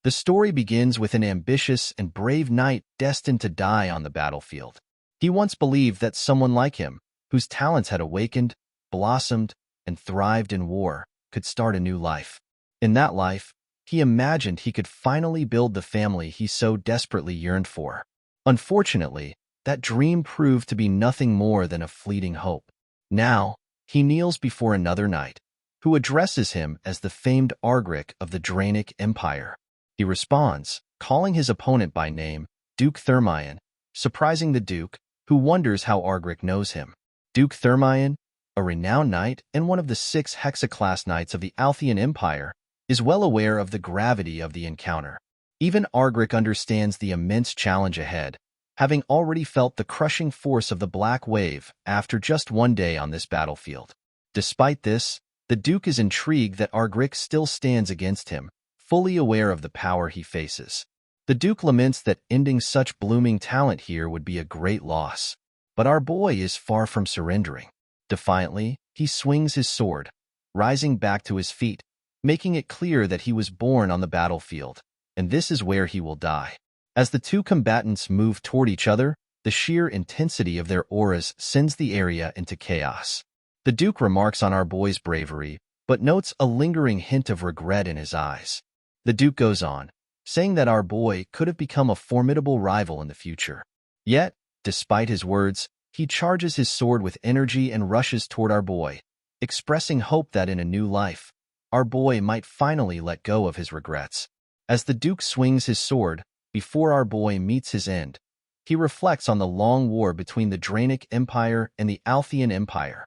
The story begins with an ambitious and brave knight destined to die on the battlefield. He once believed that someone like him, whose talents had awakened, blossomed, and thrived in war, could start a new life. In that life, he imagined he could finally build the family he so desperately yearned for. Unfortunately, that dream proved to be nothing more than a fleeting hope. Now, he kneels before another knight, who addresses him as the famed Argric of the Draenic Empire. He responds, calling his opponent by name, Duke Thermion, surprising the Duke, who wonders how Argric knows him. Duke Thermion, a renowned knight and one of the 6 Hexa-class knights of the Althian Empire, is well aware of the gravity of the encounter. Even Argric understands the immense challenge ahead, having already felt the crushing force of the Black Wave after just one day on this battlefield. Despite this, the Duke is intrigued that Argric still stands against him, fully aware of the power he faces. The Duke laments that ending such blooming talent here would be a great loss. But our boy is far from surrendering. Defiantly, he swings his sword, rising back to his feet, making it clear that he was born on the battlefield, and this is where he will die. As the two combatants move toward each other, the sheer intensity of their auras sends the area into chaos. The Duke remarks on our boy's bravery, but notes a lingering hint of regret in his eyes. The Duke goes on, saying that our boy could have become a formidable rival in the future. Yet, despite his words, he charges his sword with energy and rushes toward our boy, expressing hope that in a new life, our boy might finally let go of his regrets. As the Duke swings his sword, before our boy meets his end, he reflects on the long war between the Draenic Empire and the Althian Empire,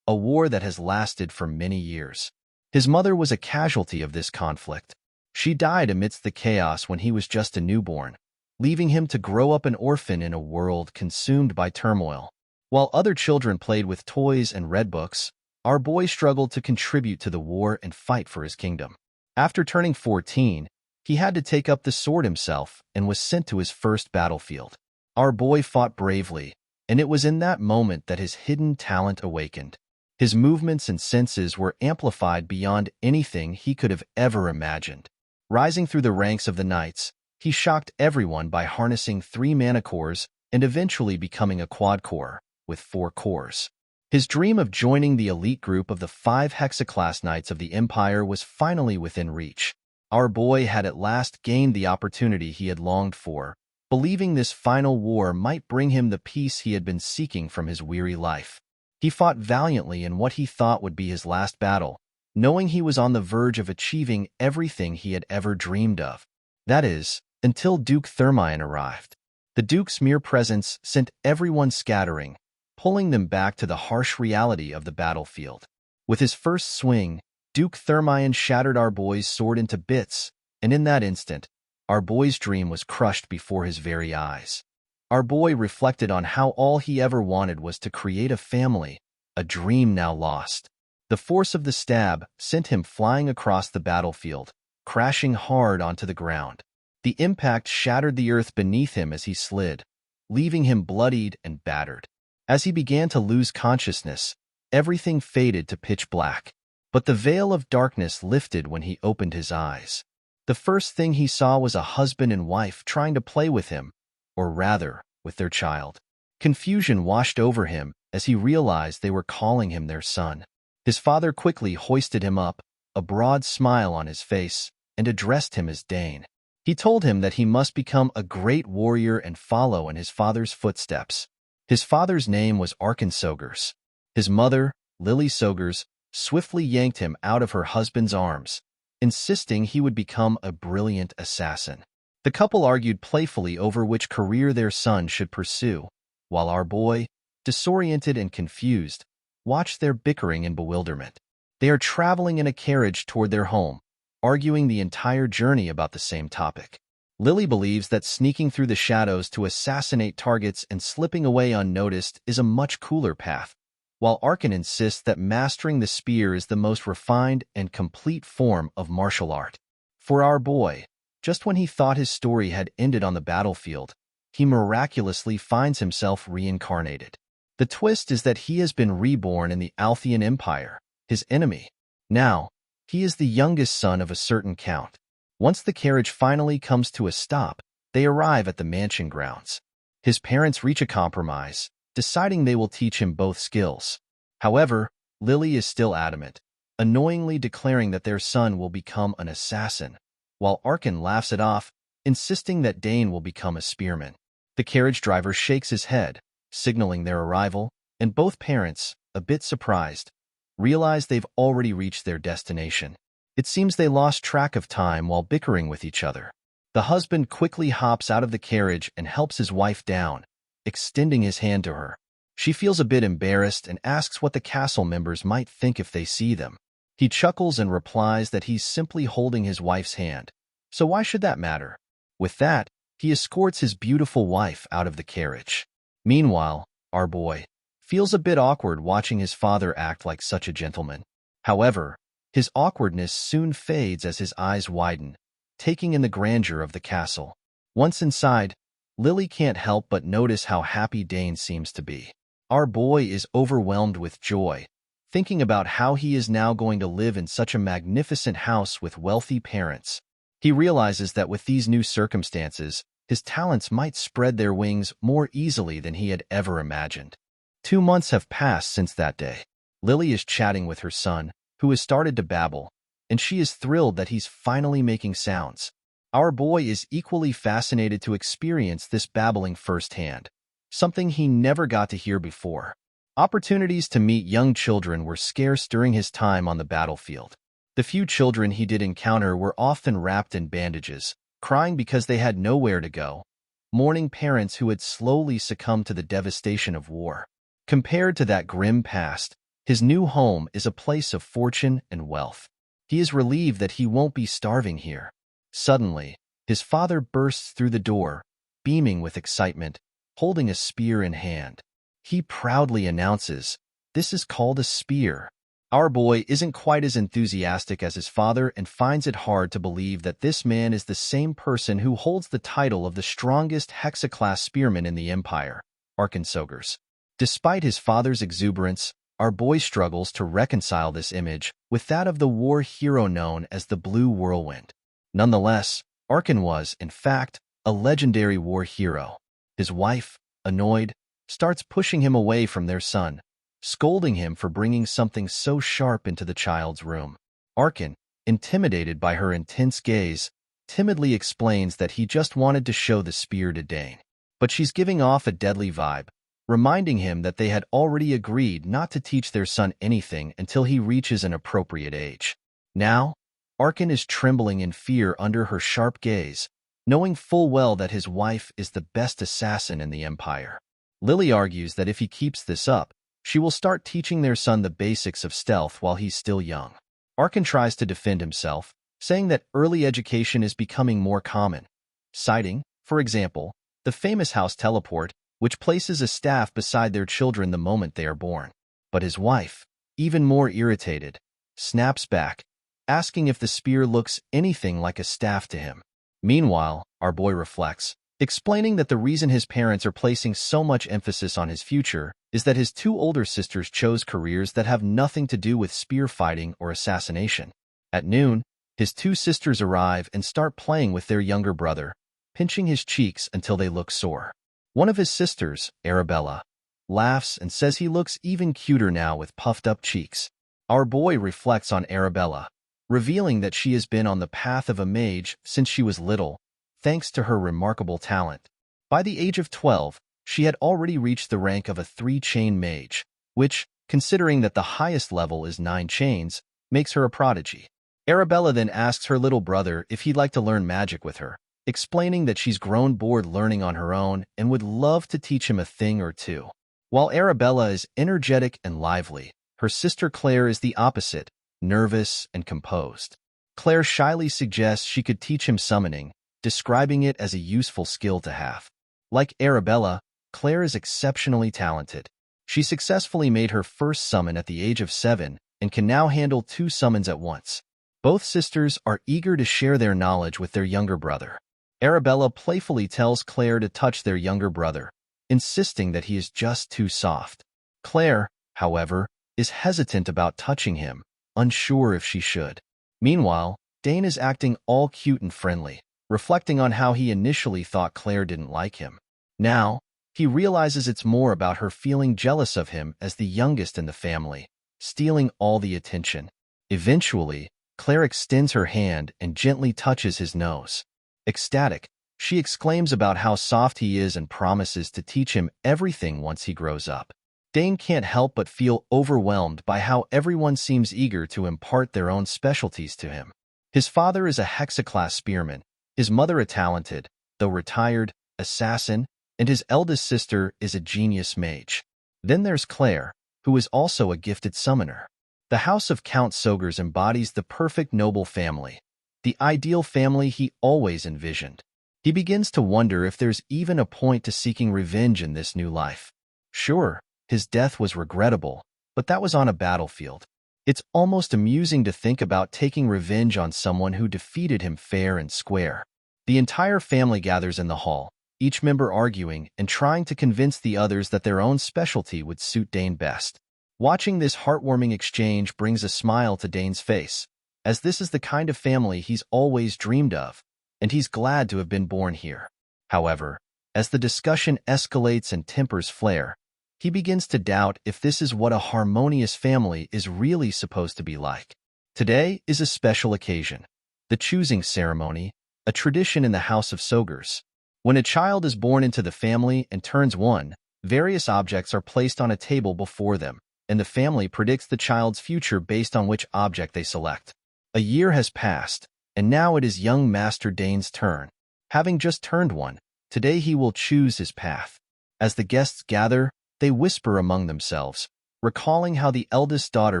a war that has lasted for many years. His mother was a casualty of this conflict. She died amidst the chaos when he was just a newborn, leaving him to grow up an orphan in a world consumed by turmoil. While other children played with toys and read books, our boy struggled to contribute to the war and fight for his kingdom. After turning 14, he had to take up the sword himself and was sent to his first battlefield. Our boy fought bravely, and it was in that moment that his hidden talent awakened. His movements and senses were amplified beyond anything he could have ever imagined. Rising through the ranks of the knights, he shocked everyone by harnessing 3 mana cores and eventually becoming a quad core, with 4 cores. His dream of joining the elite group of the 5 Hexa-class knights of the Empire was finally within reach. Our boy had at last gained the opportunity he had longed for, believing this final war might bring him the peace he had been seeking from his weary life. He fought valiantly in what he thought would be his last battle, knowing he was on the verge of achieving everything he had ever dreamed of. That is, until Duke Thermion arrived. The Duke's mere presence sent everyone scattering, pulling them back to the harsh reality of the battlefield. With his first swing, Duke Thermion shattered our boy's sword into bits, and in that instant, our boy's dream was crushed before his very eyes. Our boy reflected on how all he ever wanted was to create a family, a dream now lost. The force of the stab sent him flying across the battlefield, crashing hard onto the ground. The impact shattered the earth beneath him as he slid, leaving him bloodied and battered. As he began to lose consciousness, everything faded to pitch black. But the veil of darkness lifted when he opened his eyes. The first thing he saw was a husband and wife trying to play with him, or rather, with their child. Confusion washed over him as he realized they were calling him their son. His father quickly hoisted him up, a broad smile on his face, and addressed him as Dane. He told him that he must become a great warrior and follow in his father's footsteps. His father's name was Arkensogers. His mother, Lily Sogers, swiftly yanked him out of her husband's arms, insisting he would become a brilliant assassin. The couple argued playfully over which career their son should pursue, while our boy, disoriented and confused, watched their bickering in bewilderment. They are traveling in a carriage toward their home, arguing the entire journey about the same topic. Lily believes that sneaking through the shadows to assassinate targets and slipping away unnoticed is a much cooler path, while Arkan insists that mastering the spear is the most refined and complete form of martial art. For our boy, just when he thought his story had ended on the battlefield, he miraculously finds himself reincarnated. The twist is that he has been reborn in the Althian Empire, his enemy. Now, he is the youngest son of a certain count. Once the carriage finally comes to a stop, they arrive at the mansion grounds. His parents reach a compromise, deciding they will teach him both skills. However, Lily is still adamant, annoyingly declaring that their son will become an assassin, while Orphan laughs it off, insisting that Dane will become a spearman. The carriage driver shakes his head, signaling their arrival, and both parents, a bit surprised, realize they've already reached their destination. It seems they lost track of time while bickering with each other. The husband quickly hops out of the carriage and helps his wife down, extending his hand to her. She feels a bit embarrassed and asks what the castle members might think if they see them. He chuckles and replies that he's simply holding his wife's hand, so why should that matter? With that, he escorts his beautiful wife out of the carriage. Meanwhile, our boy feels a bit awkward watching his father act like such a gentleman. However, his awkwardness soon fades as his eyes widen, taking in the grandeur of the castle. Once inside, Lily can't help but notice how happy Dane seems to be. Our boy is overwhelmed with joy, thinking about how he is now going to live in such a magnificent house with wealthy parents. He realizes that with these new circumstances, his talents might spread their wings more easily than he had ever imagined. 2 months have passed since that day. Lily is chatting with her son, who has started to babble, and she is thrilled that he's finally making sounds. Our boy is equally fascinated to experience this babbling firsthand, something he never got to hear before. Opportunities to meet young children were scarce during his time on the battlefield. The few children he did encounter were often wrapped in bandages, crying because they had nowhere to go, mourning parents who had slowly succumbed to the devastation of war. Compared to that grim past, his new home is a place of fortune and wealth. He is relieved that he won't be starving here. Suddenly, his father bursts through the door, beaming with excitement, holding a spear in hand. He proudly announces, "This is called a spear." Our boy isn't quite as enthusiastic as his father and finds it hard to believe that this man is the same person who holds the title of the strongest Hexa-class spearman in the Empire, Arkansogers. Despite his father's exuberance, our boy struggles to reconcile this image with that of the war hero known as the Blue Whirlwind. Nonetheless, Orphan was, in fact, a legendary war hero. His wife, annoyed, starts pushing him away from their son, scolding him for bringing something so sharp into the child's room. Orphan, intimidated by her intense gaze, timidly explains that he just wanted to show the spear to Dane. But she's giving off a deadly vibe, reminding him that they had already agreed not to teach their son anything until he reaches an appropriate age. Now, Orphan is trembling in fear under her sharp gaze, knowing full well that his wife is the best assassin in the Empire. Lily argues that if he keeps this up, she will start teaching their son the basics of stealth while he's still young. Orphan tries to defend himself, saying that early education is becoming more common, citing, for example, the famous house teleport, which places a staff beside their children the moment they are born. But his wife, even more irritated, snaps back, asking if the spear looks anything like a staff to him. Meanwhile, our boy reflects, explaining that the reason his parents are placing so much emphasis on his future is that his 2 older sisters chose careers that have nothing to do with spear fighting or assassination. At noon, his 2 sisters arrive and start playing with their younger brother, pinching his cheeks until they look sore. One of his sisters, Arabella, laughs and says he looks even cuter now with puffed-up cheeks. Our boy reflects on Arabella, revealing that she has been on the path of a mage since she was little, thanks to her remarkable talent. By the age of 12, she had already reached the rank of a 3-chain mage, which, considering that the highest level is 9 chains, makes her a prodigy. Arabella then asks her little brother if he'd like to learn magic with her, explaining that she's grown bored learning on her own and would love to teach him a thing or two. While Arabella is energetic and lively, her sister Claire is the opposite, nervous and composed. Claire shyly suggests she could teach him summoning, describing it as a useful skill to have. Like Arabella, Claire is exceptionally talented. She successfully made her first summon at the age of 7 and can now handle 2 summons at once. Both sisters are eager to share their knowledge with their younger brother. Arabella playfully tells Claire to touch their younger brother, insisting that he is just too soft. Claire, however, is hesitant about touching him, unsure if she should. Meanwhile, Dane is acting all cute and friendly, reflecting on how he initially thought Claire didn't like him. Now, he realizes it's more about her feeling jealous of him as the youngest in the family, stealing all the attention. Eventually, Claire extends her hand and gently touches his nose. Ecstatic, she exclaims about how soft he is and promises to teach him everything once he grows up. Dane can't help but feel overwhelmed by how everyone seems eager to impart their own specialties to him. His father is a hexaclass spearman, his mother a talented, though retired, assassin, and his eldest sister is a genius mage. Then there's Claire, who is also a gifted summoner. The house of Count Sogers embodies the perfect noble family, the ideal family he always envisioned. He begins to wonder if there's even a point to seeking revenge in this new life. Sure, his death was regrettable, but that was on a battlefield. It's almost amusing to think about taking revenge on someone who defeated him fair and square. The entire family gathers in the hall, each member arguing and trying to convince the others that their own specialty would suit Dane best. Watching this heartwarming exchange brings a smile to Dane's face, as this is the kind of family he's always dreamed of, and he's glad to have been born here. However, as the discussion escalates and tempers flare, he begins to doubt if this is what a harmonious family is really supposed to be like. Today is a special occasion, the choosing ceremony, a tradition in the House of Sogers. When a child is born into the family and turns one, various objects are placed on a table before them, and the family predicts the child's future based on which object they select. A year has passed, and now it is young Master Dane's turn. Having just turned one, today he will choose his path. As the guests gather, they whisper among themselves, recalling how the eldest daughter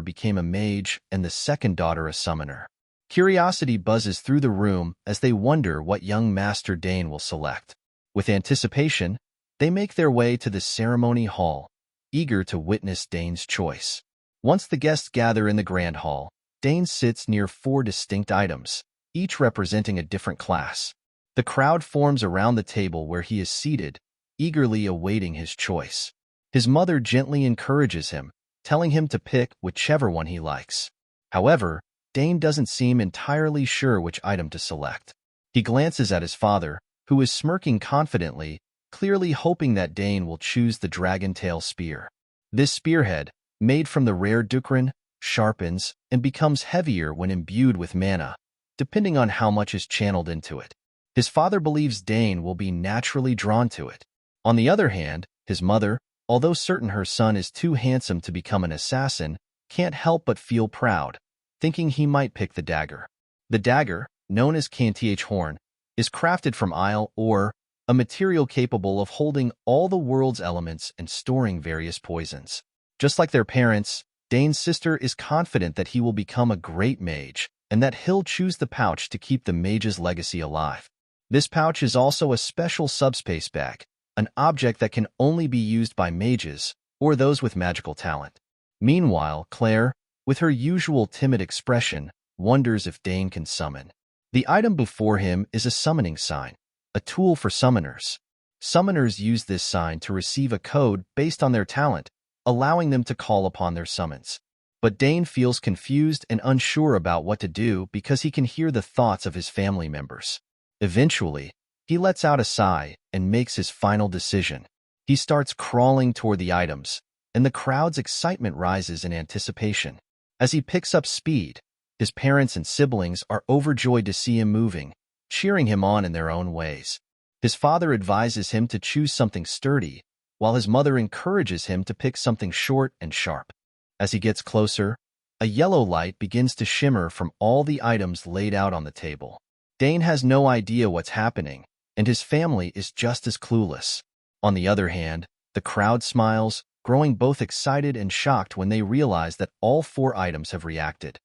became a mage and the second daughter a summoner. Curiosity buzzes through the room as they wonder what young Master Dane will select. With anticipation, they make their way to the ceremony hall, eager to witness Dane's choice. Once the guests gather in the grand hall, Dane sits near 4 distinct items, each representing a different class. The crowd forms around the table where he is seated, eagerly awaiting his choice. His mother gently encourages him, telling him to pick whichever one he likes. However, Dane doesn't seem entirely sure which item to select. He glances at his father, who is smirking confidently, clearly hoping that Dane will choose the dragon-tail spear. This spearhead, made from the rare Dukran, sharpens and becomes heavier when imbued with mana, depending on how much is channeled into it. His father believes Dane will be naturally drawn to it. On the other hand, his mother, although certain her son is too handsome to become an assassin, can't help but feel proud, thinking he might pick the dagger. The dagger, known as Kantiach Horn, is crafted from isle ore, a material capable of holding all the world's elements and storing various poisons. Just like their parents, Dane's sister is confident that he will become a great mage, and that he'll choose the pouch to keep the mage's legacy alive. This pouch is also a special subspace bag, an object that can only be used by mages or those with magical talent. Meanwhile, Claire, with her usual timid expression, wonders if Dane can summon. The item before him is a summoning sign, a tool for summoners. Summoners use this sign to receive a code based on their talent, allowing them to call upon their summons. But Dane feels confused and unsure about what to do because he can hear the thoughts of his family members. Eventually, he lets out a sigh and makes his final decision. He starts crawling toward the items, and the crowd's excitement rises in anticipation. As he picks up speed, his parents and siblings are overjoyed to see him moving, cheering him on in their own ways. His father advises him to choose something sturdy, while his mother encourages him to pick something short and sharp. As he gets closer, a yellow light begins to shimmer from all the items laid out on the table. Dane has no idea what's happening, and his family is just as clueless. On the other hand, the crowd smiles, growing both excited and shocked when they realize that all 4 items have reacted.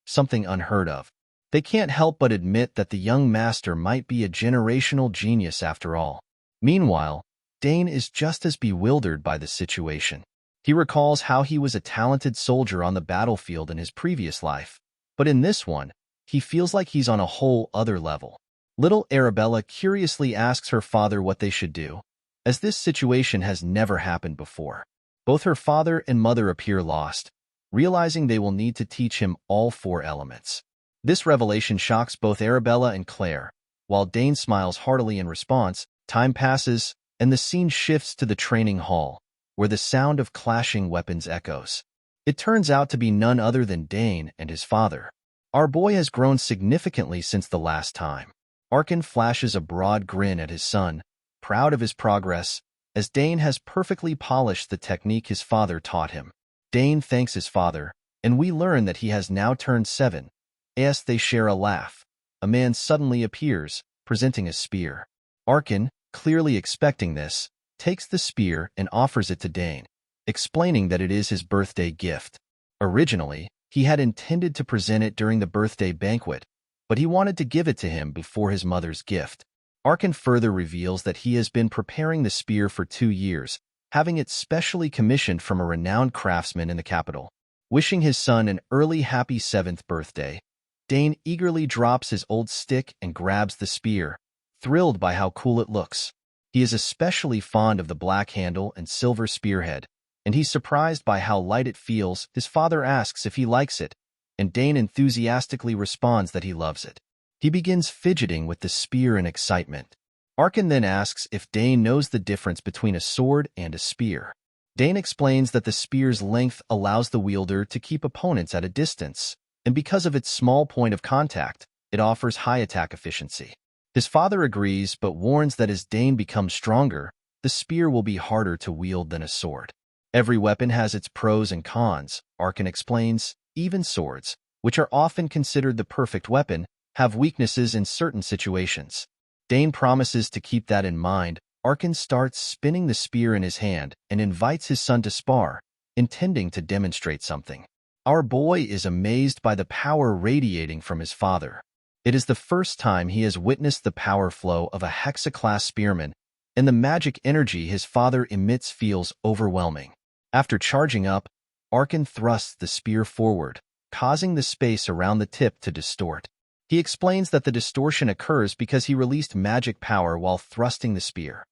Something unheard of. They can't help but admit that the young master might be a generational genius after all. Meanwhile, Dane is just as bewildered by the situation. He recalls how he was a talented soldier on the battlefield in his previous life, but in this one, he feels like he's on a whole other level. Little Arabella curiously asks her father what they should do, as this situation has never happened before. Both her father and mother appear lost, realizing they will need to teach him all 4 elements. This revelation shocks both Arabella and Claire. While Dane smiles heartily in response, time passes, and the scene shifts to the training hall, where the sound of clashing weapons echoes. It turns out to be none other than Dane and his father. Our boy has grown significantly since the last time. Orphan flashes a broad grin at his son, proud of his progress, as Dane has perfectly polished the technique his father taught him. Dane thanks his father, and we learn that he has now turned 7. As they share a laugh, a man suddenly appears, presenting a spear. Orphan, clearly expecting this, takes the spear and offers it to Dane, explaining that it is his birthday gift. Originally, he had intended to present it during the birthday banquet, but he wanted to give it to him before his mother's gift. Orphan further reveals that he has been preparing the spear for 2 years, having it specially commissioned from a renowned craftsman in the capital. Wishing his son an early happy 7th birthday, Dane eagerly drops his old stick and grabs the spear, thrilled by how cool it looks. He is especially fond of the black handle and silver spearhead, and he's surprised by how light it feels. His father asks if he likes it, and Dane enthusiastically responds that he loves it. He begins fidgeting with the spear in excitement. Orphan then asks if Dane knows the difference between a sword and a spear. Dane explains that the spear's length allows the wielder to keep opponents at a distance, and because of its small point of contact, it offers high attack efficiency. His father agrees but warns that as Dane becomes stronger, the spear will be harder to wield than a sword. Every weapon has its pros and cons, Orphan explains. Even swords, which are often considered the perfect weapon, have weaknesses in certain situations. Dane promises to keep that in mind. Orphan starts spinning the spear in his hand and invites his son to spar, intending to demonstrate something. Our boy is amazed by the power radiating from his father. It is the first time he has witnessed the power flow of a hexa-class spearman, and the magic energy his father emits feels overwhelming. After charging up, Orphan thrusts the spear forward, causing the space around the tip to distort. He explains that the distortion occurs because he released magic power while thrusting the spear.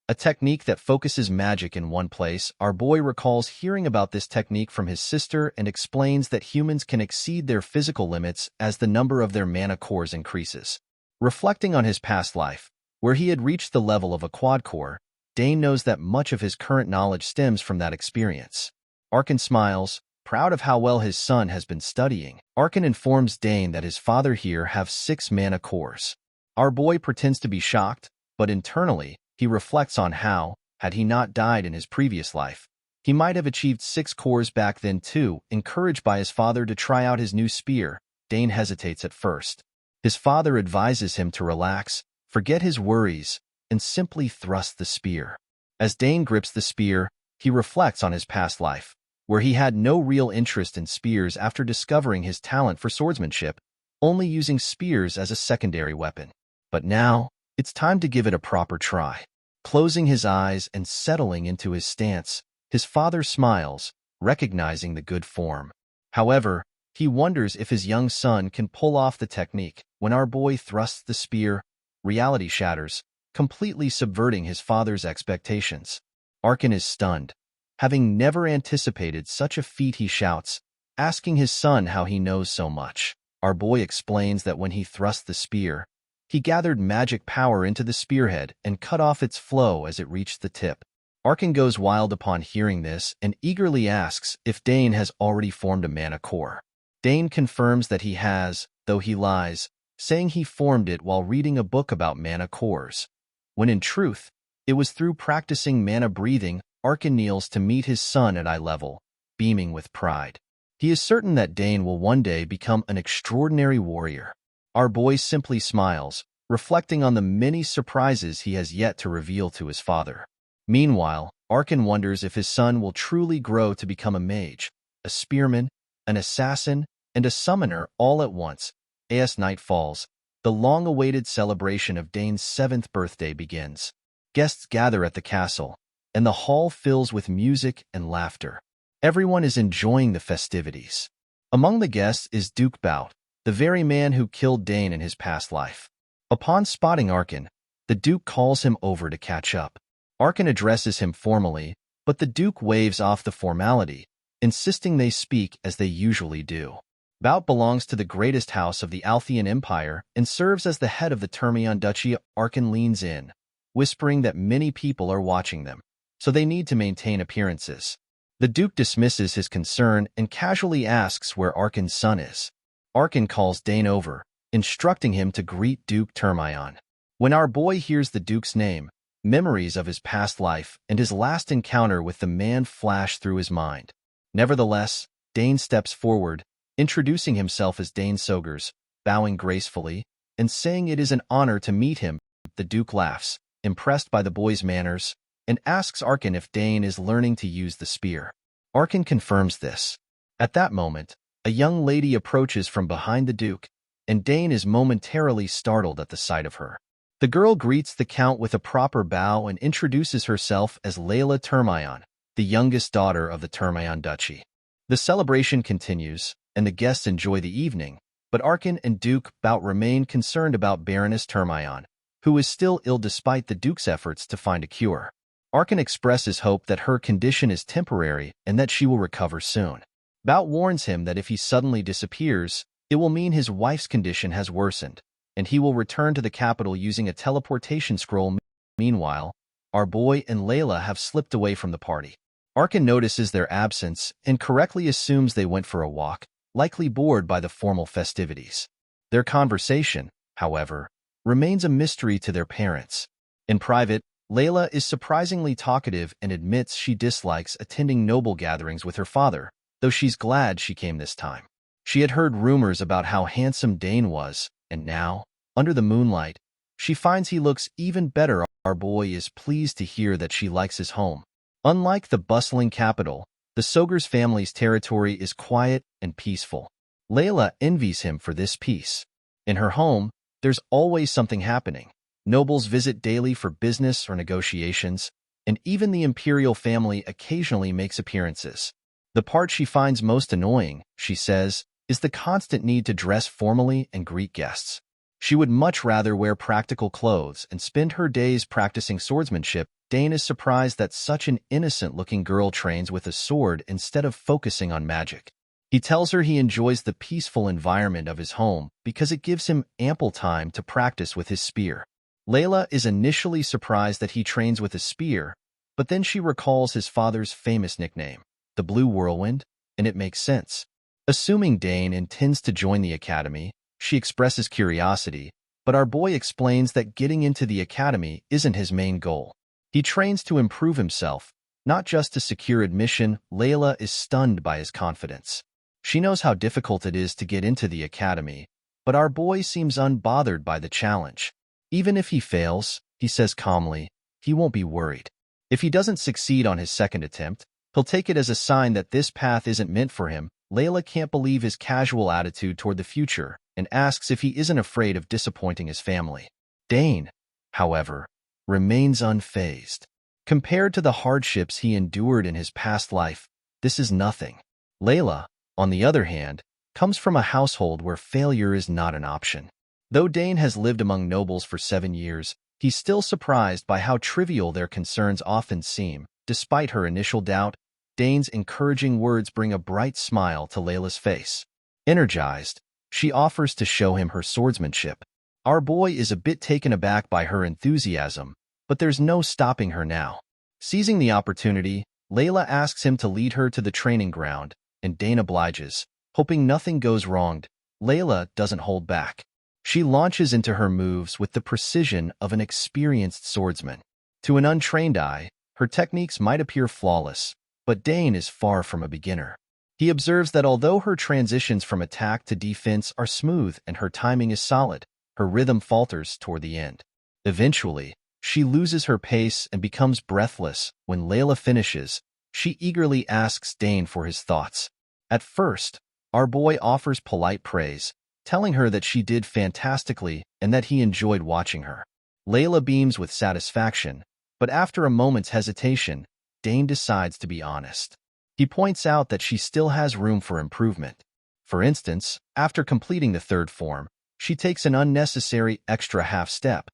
A technique that focuses magic in one place. Our boy recalls hearing about this technique from his sister and explains that humans can exceed their physical limits as the number of their mana cores increases. Reflecting on his past life, where he had reached the level of a quad core, Dane knows that much of his current knowledge stems from that experience. Orphan smiles, proud of how well his son has been studying. Orphan informs Dane that his father here have 6 mana cores. Our boy pretends to be shocked, but internally, he reflects on how, had he not died in his previous life, he might have achieved 6 cores back then too. Encouraged by his father to try out his new spear, Dane hesitates at first. His father advises him to relax, forget his worries, and simply thrust the spear. As Dane grips the spear, he reflects on his past life, where he had no real interest in spears after discovering his talent for swordsmanship, only using spears as a secondary weapon. But now, it's time to give it a proper try. Closing his eyes and settling into his stance, his father smiles, recognizing the good form. However, he wonders if his young son can pull off the technique. When our boy thrusts the spear, reality shatters, completely subverting his father's expectations. Orphan is stunned. Having never anticipated such a feat, he shouts, asking his son how he knows so much. Our boy explains that when he thrust the spear, he gathered magic power into the spearhead and cut off its flow as it reached the tip. Orphan goes wild upon hearing this and eagerly asks if Dane has already formed a mana core. Dane confirms that he has, though he lies, saying he formed it while reading a book about mana cores, when in truth, it was through practicing mana breathing. Orphan kneels to meet his son at eye level, beaming with pride. He is certain that Dane will one day become an extraordinary warrior. Our boy simply smiles, reflecting on the many surprises he has yet to reveal to his father. Meanwhile, Orphan wonders if his son will truly grow to become a mage, a spearman, an assassin, and a summoner all at once. As night falls, the long-awaited celebration of Dane's 7th birthday begins. Guests gather at the castle, and the hall fills with music and laughter. Everyone is enjoying the festivities. Among the guests is Duke Bout, the very man who killed Dane in his past life. Upon spotting Orphan, the Duke calls him over to catch up. Orphan addresses him formally, but the Duke waves off the formality, insisting they speak as they usually do. Bout belongs to the greatest house of the Althian Empire and serves as the head of the Termion Duchy. Orphan leans in, whispering that many people are watching them, so they need to maintain appearances. The Duke dismisses his concern and casually asks where Orphan's son is. Orphan calls Dane over, instructing him to greet Duke Termion. When our boy hears the Duke's name, memories of his past life and his last encounter with the man flash through his mind. Nevertheless, Dane steps forward, introducing himself as Dane Sogers, bowing gracefully, and saying it is an honor to meet him. The Duke laughs, impressed by the boy's manners, and asks Orphan if Dane is learning to use the spear. Orphan confirms this. At that moment, a young lady approaches from behind the Duke, and Dane is momentarily startled at the sight of her. The girl greets the Count with a proper bow and introduces herself as Layla Termion, the youngest daughter of the Termion Duchy. The celebration continues, and the guests enjoy the evening, but Orphan and Duke Bout remain concerned about Baroness Termion, who is still ill despite the Duke's efforts to find a cure. Orphan expresses hope that her condition is temporary and that she will recover soon. Bout warns him that if he suddenly disappears, it will mean his wife's condition has worsened, and he will return to the capital using a teleportation scroll. Meanwhile, our boy and Layla have slipped away from the party. Orphan notices their absence and correctly assumes they went for a walk, likely bored by the formal festivities. Their conversation, however, remains a mystery to their parents. In private, Layla is surprisingly talkative and admits she dislikes attending noble gatherings with her father, though she's glad she came this time. She had heard rumors about how handsome Dane was, and now, under the moonlight, she finds he looks even better. Our boy is pleased to hear that she likes his home. Unlike the bustling capital, the Sogers family's territory is quiet and peaceful. Layla envies him for this peace. In her home, there's always something happening. Nobles visit daily for business or negotiations, and even the imperial family occasionally makes appearances. The part she finds most annoying, she says, is the constant need to dress formally and greet guests. She would much rather wear practical clothes and spend her days practicing swordsmanship. Dane is surprised that such an innocent-looking girl trains with a sword instead of focusing on magic. He tells her he enjoys the peaceful environment of his home because it gives him ample time to practice with his spear. Layla is initially surprised that he trains with a spear, but then she recalls his father's famous nickname, the Blue Whirlwind, and it makes sense. Assuming Dane intends to join the academy, she expresses curiosity, but our boy explains that getting into the academy isn't his main goal. He trains to improve himself, not just to secure admission. Layla is stunned by his confidence. She knows how difficult it is to get into the academy, but our boy seems unbothered by the challenge. Even if he fails, he says calmly, he won't be worried. If he doesn't succeed on his second attempt, he'll take it as a sign that this path isn't meant for him. Layla can't believe his casual attitude toward the future and asks if he isn't afraid of disappointing his family. Dane, however, remains unfazed. Compared to the hardships he endured in his past life, this is nothing. Layla, on the other hand, comes from a household where failure is not an option. Though Dane has lived among nobles for 7 years, he's still surprised by how trivial their concerns often seem. Despite her initial doubt, Dane's encouraging words bring a bright smile to Layla's face. Energized, she offers to show him her swordsmanship. Our boy is a bit taken aback by her enthusiasm, but there's no stopping her now. Seizing the opportunity, Layla asks him to lead her to the training ground, and Dane obliges, hoping nothing goes wrong. Layla doesn't hold back. She launches into her moves with the precision of an experienced swordsman. To an untrained eye, her techniques might appear flawless, but Dane is far from a beginner. He observes that although her transitions from attack to defense are smooth and her timing is solid, her rhythm falters toward the end. Eventually, she loses her pace and becomes breathless. When Layla finishes, she eagerly asks Dane for his thoughts. At first, our boy offers polite praise, telling her that she did fantastically and that he enjoyed watching her. Layla beams with satisfaction, but after a moment's hesitation, Dane decides to be honest. He points out that she still has room for improvement. For instance, after completing the third form, she takes an unnecessary extra half step,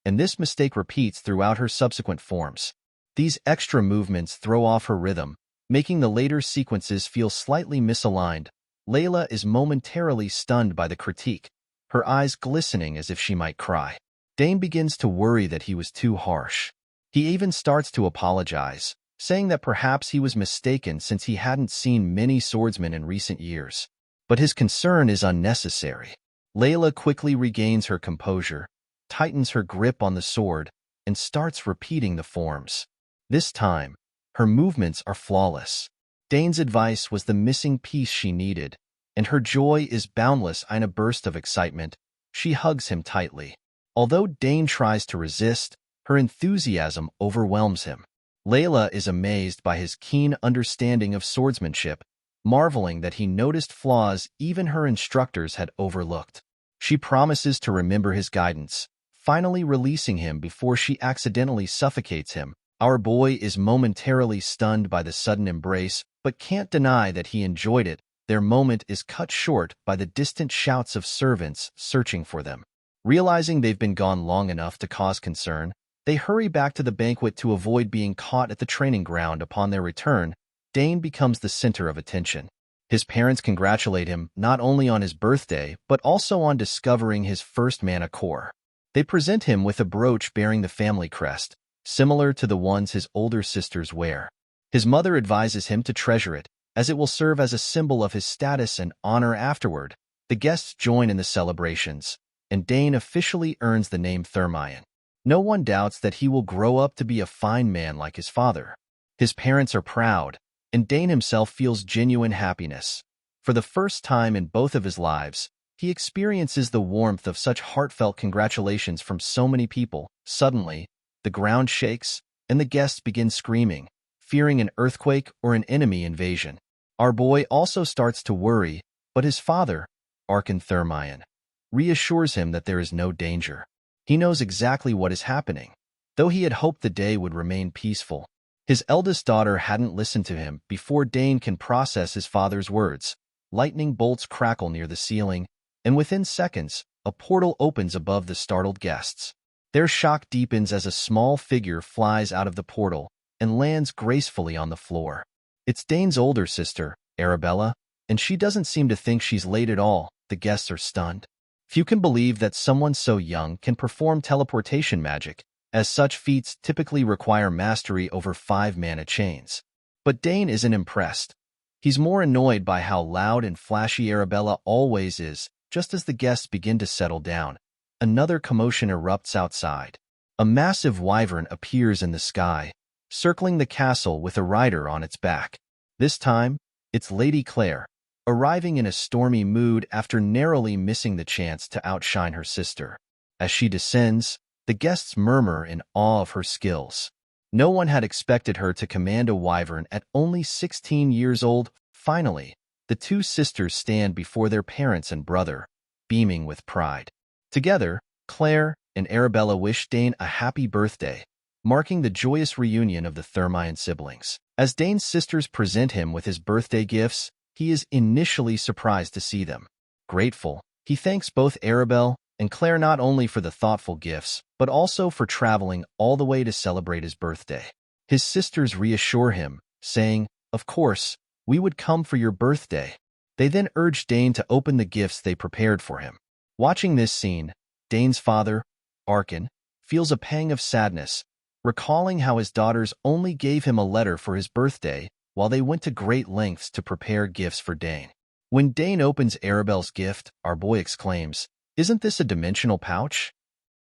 and this mistake repeats throughout her subsequent forms. These extra movements throw off her rhythm, making the later sequences feel slightly misaligned. Layla is momentarily stunned by the critique, her eyes glistening as if she might cry. Dane begins to worry that he was too harsh. He even starts to apologize, saying that perhaps he was mistaken since he hadn't seen many swordsmen in recent years. But his concern is unnecessary. Layla quickly regains her composure, tightens her grip on the sword, and starts repeating the forms. This time, her movements are flawless. Dane's advice was the missing piece she needed, and her joy is boundless. In a burst of excitement, she hugs him tightly. Although Dane tries to resist, her enthusiasm overwhelms him. Layla is amazed by his keen understanding of swordsmanship, marveling that he noticed flaws even her instructors had overlooked. She promises to remember his guidance, finally releasing him before she accidentally suffocates him. Our boy is momentarily stunned by the sudden embrace, but can't deny that he enjoyed it. Their moment is cut short by the distant shouts of servants searching for them. Realizing they've been gone long enough to cause concern, they hurry back to the banquet to avoid being caught at the training ground. Upon their return, Dane becomes the center of attention. His parents congratulate him not only on his birthday, but also on discovering his first mana core. They present him with a brooch bearing the family crest, similar to the ones his older sisters wear. His mother advises him to treasure it, as it will serve as a symbol of his status and honor afterward. The guests join in the celebrations, and Dane officially earns the name Thermion. No one doubts that he will grow up to be a fine man like his father. His parents are proud, and Dane himself feels genuine happiness. For the first time in both of his lives, he experiences the warmth of such heartfelt congratulations from so many people. Suddenly, the ground shakes, and the guests begin screaming, fearing an earthquake or an enemy invasion. Our boy also starts to worry, but his father, Archon Thermion, reassures him that there is no danger. He knows exactly what is happening, though he had hoped the day would remain peaceful. His eldest daughter hadn't listened to him. Before Dane can process his father's words, lightning bolts crackle near the ceiling, and within seconds, a portal opens above the startled guests. Their shock deepens as a small figure flies out of the portal and lands gracefully on the floor. It's Dane's older sister, Arabella, and she doesn't seem to think she's late at all. The guests are stunned. Few can believe that someone so young can perform teleportation magic, as such feats typically require mastery over 5 mana chains. But Dane isn't impressed. He's more annoyed by how loud and flashy Arabella always is. Just as the guests begin to settle down, another commotion erupts outside. A massive wyvern appears in the sky, circling the castle with a rider on its back. This time, it's Lady Claire, arriving in a stormy mood after narrowly missing the chance to outshine her sister. As she descends, the guests murmur in awe of her skills. No one had expected her to command a wyvern at only 16 years old. Finally, the two sisters stand before their parents and brother, beaming with pride. Together, Claire and Arabella wish Dane a happy birthday, marking the joyous reunion of the Thermion siblings. As Dane's sisters present him with his birthday gifts, he is initially surprised to see them. Grateful, he thanks both Arabelle and Claire not only for the thoughtful gifts, but also for traveling all the way to celebrate his birthday. His sisters reassure him, saying, "Of course, we would come for your birthday." They then urge Dane to open the gifts they prepared for him. Watching this scene, Dane's father, Archon, feels a pang of sadness, recalling how his daughters only gave him a letter for his birthday while they went to great lengths to prepare gifts for Dane. When Dane opens Arabelle's gift, our boy exclaims, "Isn't this a dimensional pouch?"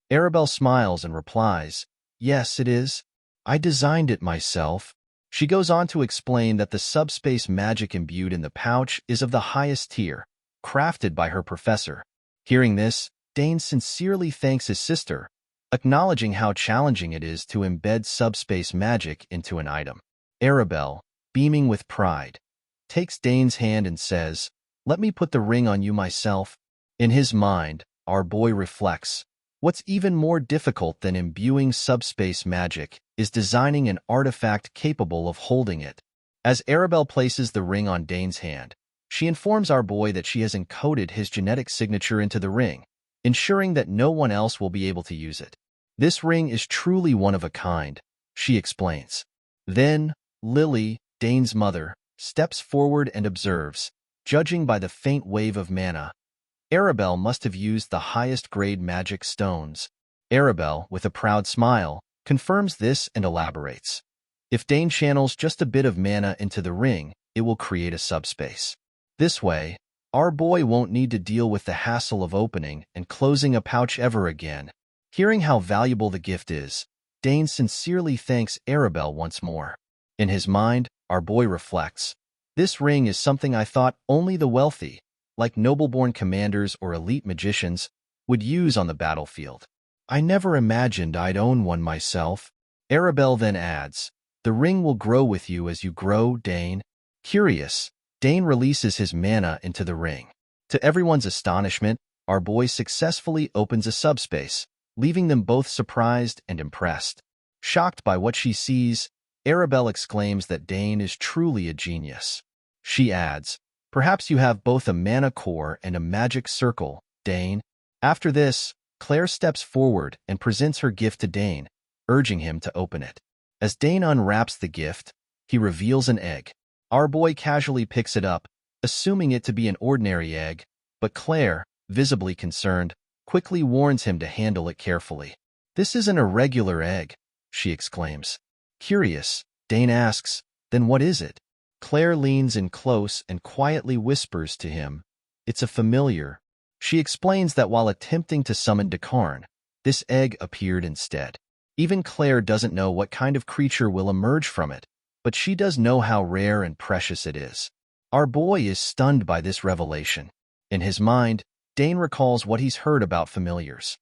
Arabelle smiles and replies, "Yes, it is. I designed it myself." She goes on to explain that the subspace magic imbued in the pouch is of the highest tier, crafted by her professor. Hearing this, Dane sincerely thanks his sister, acknowledging how challenging it is to embed subspace magic into an item. Arabelle, beaming with pride, takes Dane's hand and says, "Let me put the ring on you myself." In his mind, our boy reflects, what's even more difficult than imbuing subspace magic is designing an artifact capable of holding it. As Arabelle places the ring on Dane's hand, she informs our boy that she has encoded his genetic signature into the ring, ensuring that no one else will be able to use it. "This ring is truly one of a kind," she explains. Then, Lily, Dane's mother, steps forward and observes, Judging by the faint wave of mana, Arabelle must have used the highest-grade magic stones. Arabelle, with a proud smile, confirms this and elaborates. If Dane channels just a bit of mana into the ring, it will create a subspace. This way, our boy won't need to deal with the hassle of opening and closing a pouch ever again. Hearing how valuable the gift is, Dane sincerely thanks Arabelle once more. In his mind, our boy reflects, "This ring is something I thought only the wealthy, like noble-born commanders or elite magicians, would use on the battlefield. I never imagined I'd own one myself." Arabelle then adds, "The ring will grow with you as you grow, Dane." Curious, Dane releases his mana into the ring. To everyone's astonishment, our boy successfully opens a subspace, leaving them both surprised and impressed. Shocked by what she sees, Arabelle exclaims that Dane is truly a genius. She adds, "Perhaps you have both a mana core and a magic circle, Dane." After this, Claire steps forward and presents her gift to Dane, urging him to open it. As Dane unwraps the gift, he reveals an egg. Our boy casually picks it up, assuming it to be an ordinary egg, but Claire, visibly concerned, quickly warns him to handle it carefully. "This isn't a regular egg," she exclaims. Curious, Dane asks, "Then what is it?" Claire leans in close and quietly whispers to him, "It's a familiar." She explains that while attempting to summon Dakarn, this egg appeared instead. Even Claire doesn't know what kind of creature will emerge from it, but she does know how rare and precious it is. Our boy is stunned by this revelation. In his mind, Dane recalls what he's heard about familiars.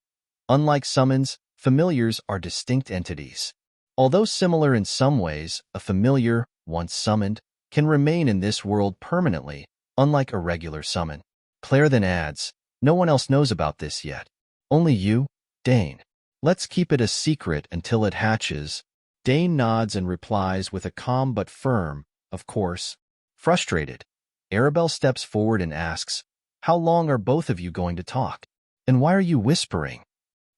Unlike summons, familiars are distinct entities. Although similar in some ways, a familiar, once summoned, can remain in this world permanently, unlike a regular summon. Claire then adds, "No one else knows about this yet. Only you, Dane. Let's keep it a secret until it hatches." Dane nods and replies with a calm but firm, "Of course." Frustrated, Arabelle steps forward and asks, "How long are both of you going to talk? And why are you whispering?"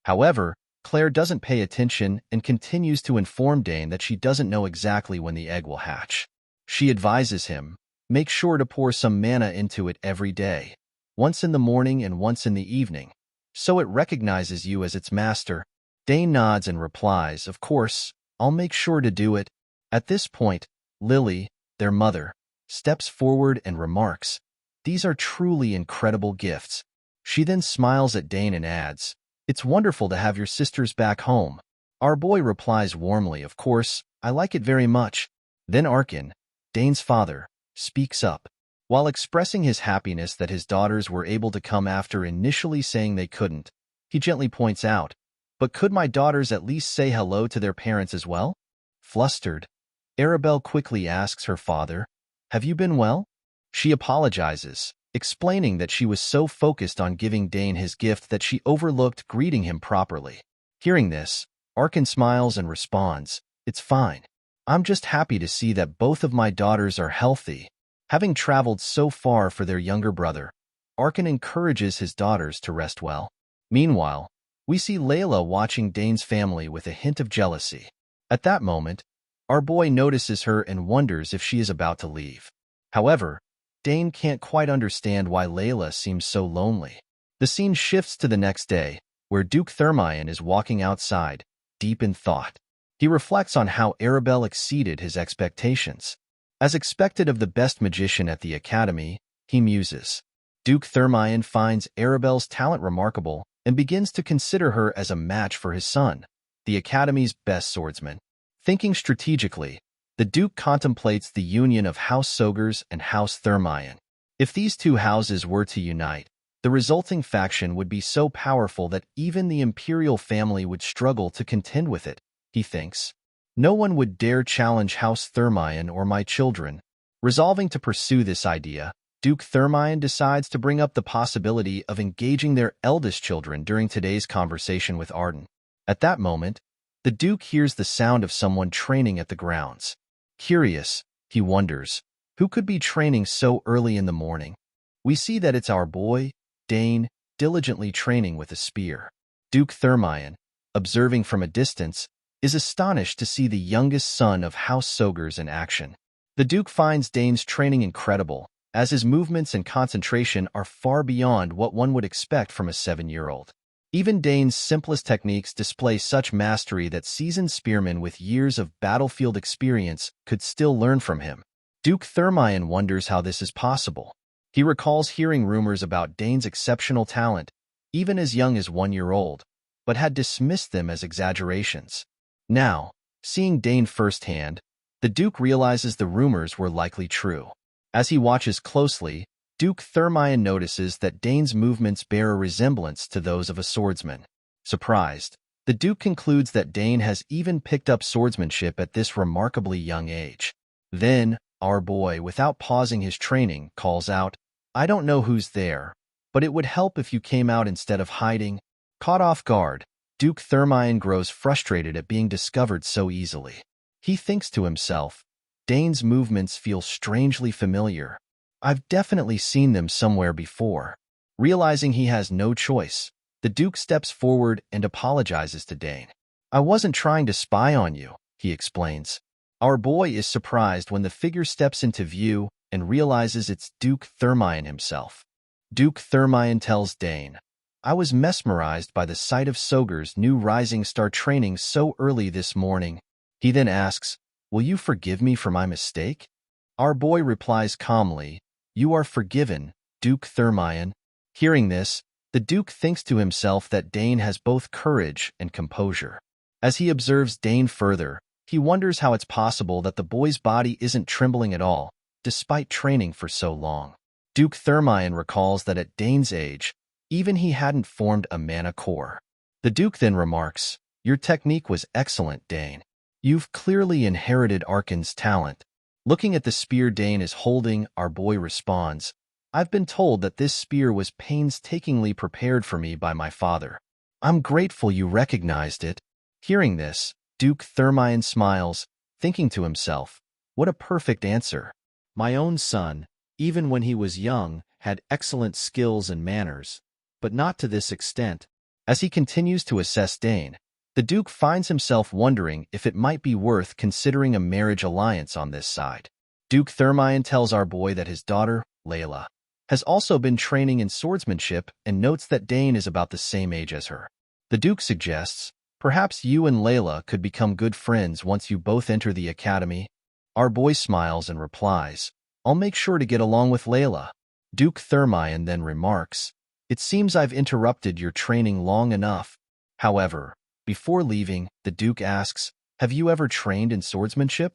However, Claire doesn't pay attention and continues to inform Dane that she doesn't know exactly when the egg will hatch. She advises him, "Make sure to pour some mana into it every day, once in the morning and once in the evening, so it recognizes you as its master." Dane nods and replies, "Of course, I'll make sure to do it." At this point, Lily, their mother, steps forward and remarks, "These are truly incredible gifts." She then smiles at Dane and adds, "It's wonderful to have your sisters back home." Our boy replies warmly, "Of course, I like it very much." Then Orphan, Dane's father, speaks up. While expressing his happiness that his daughters were able to come after initially saying they couldn't, he gently points out, "But could my daughters at least say hello to their parents as well?" Flustered, Arabelle quickly asks her father, "Have you been well?" She apologizes, explaining that she was so focused on giving Dane his gift that she overlooked greeting him properly. Hearing this, Orphan smiles and responds, "It's fine. I'm just happy to see that both of my daughters are healthy." Having traveled so far for their younger brother, Orphan encourages his daughters to rest well. Meanwhile, we see Layla watching Dane's family with a hint of jealousy. At that moment, our boy notices her and wonders if she is about to leave. However, Dane can't quite understand why Layla seems so lonely. The scene shifts to the next day, where Duke Thermion is walking outside, deep in thought. He reflects on how Arabelle exceeded his expectations. As expected of the best magician at the academy, he muses. Duke Thermion finds Arabelle's talent remarkable and begins to consider her as a match for his son, the academy's best swordsman. Thinking strategically, the Duke contemplates the union of House Sogers and House Thermion. If these two houses were to unite, the resulting faction would be so powerful that even the imperial family would struggle to contend with it, he thinks. No one would dare challenge House Thermion or my children. Resolving to pursue this idea, Duke Thermion decides to bring up the possibility of engaging their eldest children during today's conversation with Arden. At that moment, the Duke hears the sound of someone training at the grounds. Curious, he wonders, who could be training so early in the morning? We see that it's our boy, Dane, diligently training with a spear. Duke Thermion, observing from a distance, is astonished to see the youngest son of House Sogers in action. The Duke finds Dane's training incredible as his movements and concentration are far beyond what one would expect from a 7-year-old. Even Dane's simplest techniques display such mastery that seasoned spearmen with years of battlefield experience could still learn from him. Duke Thermion wonders how this is possible. He recalls hearing rumors about Dane's exceptional talent, even as young as 1-year-old, but had dismissed them as exaggerations. Now, seeing Dane firsthand, the Duke realizes the rumors were likely true. As he watches closely, Duke Thermion notices that Dane's movements bear a resemblance to those of a swordsman. Surprised, the Duke concludes that Dane has even picked up swordsmanship at this remarkably young age. Then, our boy, without pausing his training, calls out, "I don't know who's there, but it would help if you came out instead of hiding." Caught off guard, Duke Thermion grows frustrated at being discovered so easily. He thinks to himself, Dane's movements feel strangely familiar. I've definitely seen them somewhere before. Realizing he has no choice, the Duke steps forward and apologizes to Dane. "I wasn't trying to spy on you," he explains. Our boy is surprised when the figure steps into view and realizes it's Duke Thermion himself. Duke Thermion tells Dane, "I was mesmerized by the sight of Soger's new Rising Star training so early this morning." He then asks, "Will you forgive me for my mistake?" Our boy replies calmly, "You are forgiven, Duke Thermion." Hearing this, the Duke thinks to himself that Dane has both courage and composure. As he observes Dane further, he wonders how it's possible that the boy's body isn't trembling at all, despite training for so long. Duke Thermion recalls that at Dane's age, even he hadn't formed a mana core. The Duke then remarks, "Your technique was excellent, Dane. You've clearly inherited Arkan's talent." Looking at the spear Dane is holding, our boy responds, "I've been told that this spear was painstakingly prepared for me by my father. I'm grateful you recognized it." Hearing this, Duke Thermion smiles, thinking to himself, "What a perfect answer. My own son, even when he was young, had excellent skills and manners, but not to this extent." As he continues to assess Dane, the Duke finds himself wondering if it might be worth considering a marriage alliance on this side. Duke Thermion tells our boy that his daughter, Layla, has also been training in swordsmanship and notes that Dane is about the same age as her. The Duke suggests, "Perhaps you and Layla could become good friends once you both enter the academy." Our boy smiles and replies, "I'll make sure to get along with Layla." Duke Thermion then remarks, "It seems I've interrupted your training long enough." However, before leaving, the Duke asks, "Have you ever trained in swordsmanship?"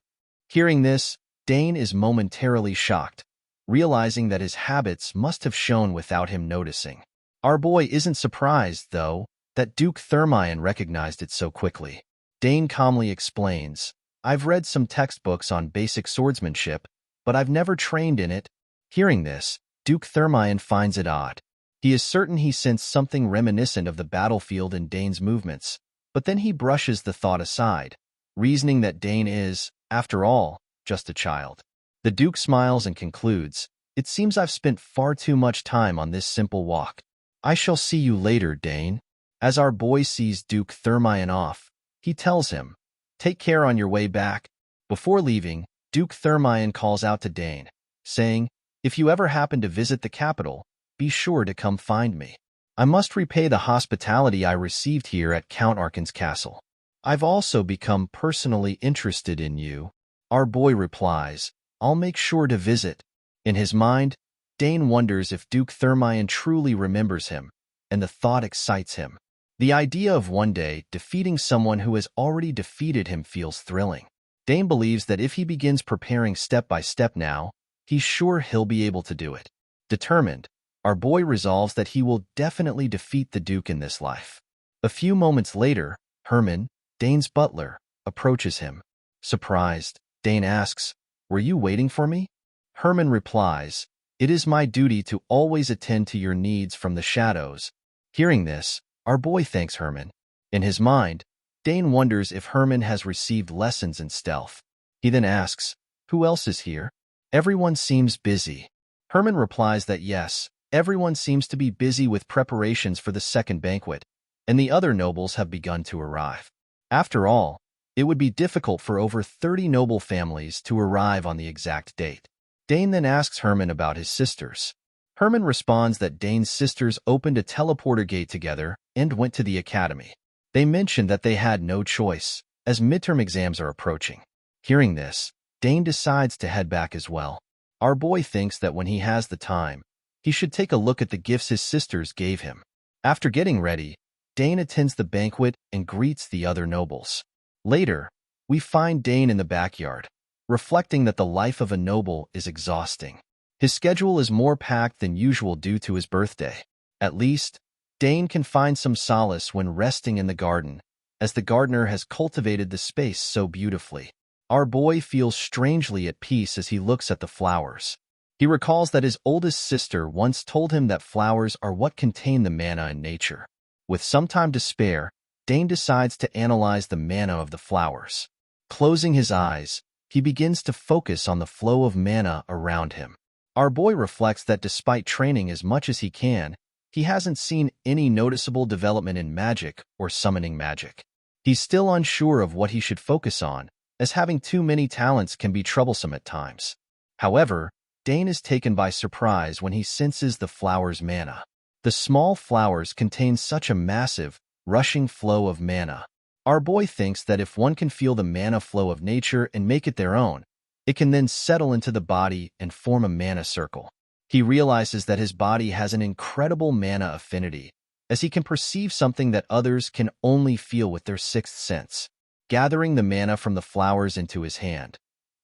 Hearing this, Dane is momentarily shocked, realizing that his habits must have shown without him noticing. Our boy isn't surprised, though, that Duke Thermion recognized it so quickly. Dane calmly explains, "I've read some textbooks on basic swordsmanship, but I've never trained in it." Hearing this, Duke Thermion finds it odd. He is certain he sensed something reminiscent of the battlefield in Dane's movements, but then he brushes the thought aside, reasoning that Dane is, after all, just a child. The Duke smiles and concludes, "It seems I've spent far too much time on this simple walk. I shall see you later, Dane." As our boy sees Duke Thermion off, he tells him, "Take care on your way back." Before leaving, Duke Thermion calls out to Dane, saying, "If you ever happen to visit the capital, be sure to come find me. I must repay the hospitality I received here at Count Arkan's castle. I've also become personally interested in you." Our boy replies, "I'll make sure to visit." In his mind, Dane wonders if Duke Thermion truly remembers him, and the thought excites him. The idea of one day defeating someone who has already defeated him feels thrilling. Dane believes that if he begins preparing step by step now, he's sure he'll be able to do it. Determined, our boy resolves that he will definitely defeat the Duke in this life. A few moments later, Herman, Dane's butler, approaches him. Surprised, Dane asks, "Were you waiting for me?" Herman replies, "It is my duty to always attend to your needs from the shadows." Hearing this, our boy thanks Herman. In his mind, Dane wonders if Herman has received lessons in stealth. He then asks, "Who else is here?" "Everyone seems busy." Herman replies that yes, everyone seems to be busy with preparations for the second banquet, and the other nobles have begun to arrive. After all, it would be difficult for over 30 noble families to arrive on the exact date. Dane then asks Herman about his sisters. Herman responds that Dane's sisters opened a teleporter gate together and went to the academy. They mention that they had no choice, as midterm exams are approaching. Hearing this, Dane decides to head back as well. Our boy thinks that when he has the time, he should take a look at the gifts his sisters gave him. After getting ready, Dane attends the banquet and greets the other nobles. Later, we find Dane in the backyard, reflecting that the life of a noble is exhausting. His schedule is more packed than usual due to his birthday. At least, Dane can find some solace when resting in the garden, as the gardener has cultivated the space so beautifully. Our boy feels strangely at peace as he looks at the flowers. He recalls that his oldest sister once told him that flowers are what contain the mana in nature. With some time to spare, Dane decides to analyze the mana of the flowers. Closing his eyes, he begins to focus on the flow of mana around him. Our boy reflects that despite training as much as he can, he hasn't seen any noticeable development in magic or summoning magic. He's still unsure of what he should focus on, as having too many talents can be troublesome at times. However, Dane is taken by surprise when he senses the flower's mana. The small flowers contain such a massive, rushing flow of mana. Our boy thinks that if one can feel the mana flow of nature and make it their own, it can then settle into the body and form a mana circle. He realizes that his body has an incredible mana affinity, as he can perceive something that others can only feel with their sixth sense. Gathering the mana from the flowers into his hand,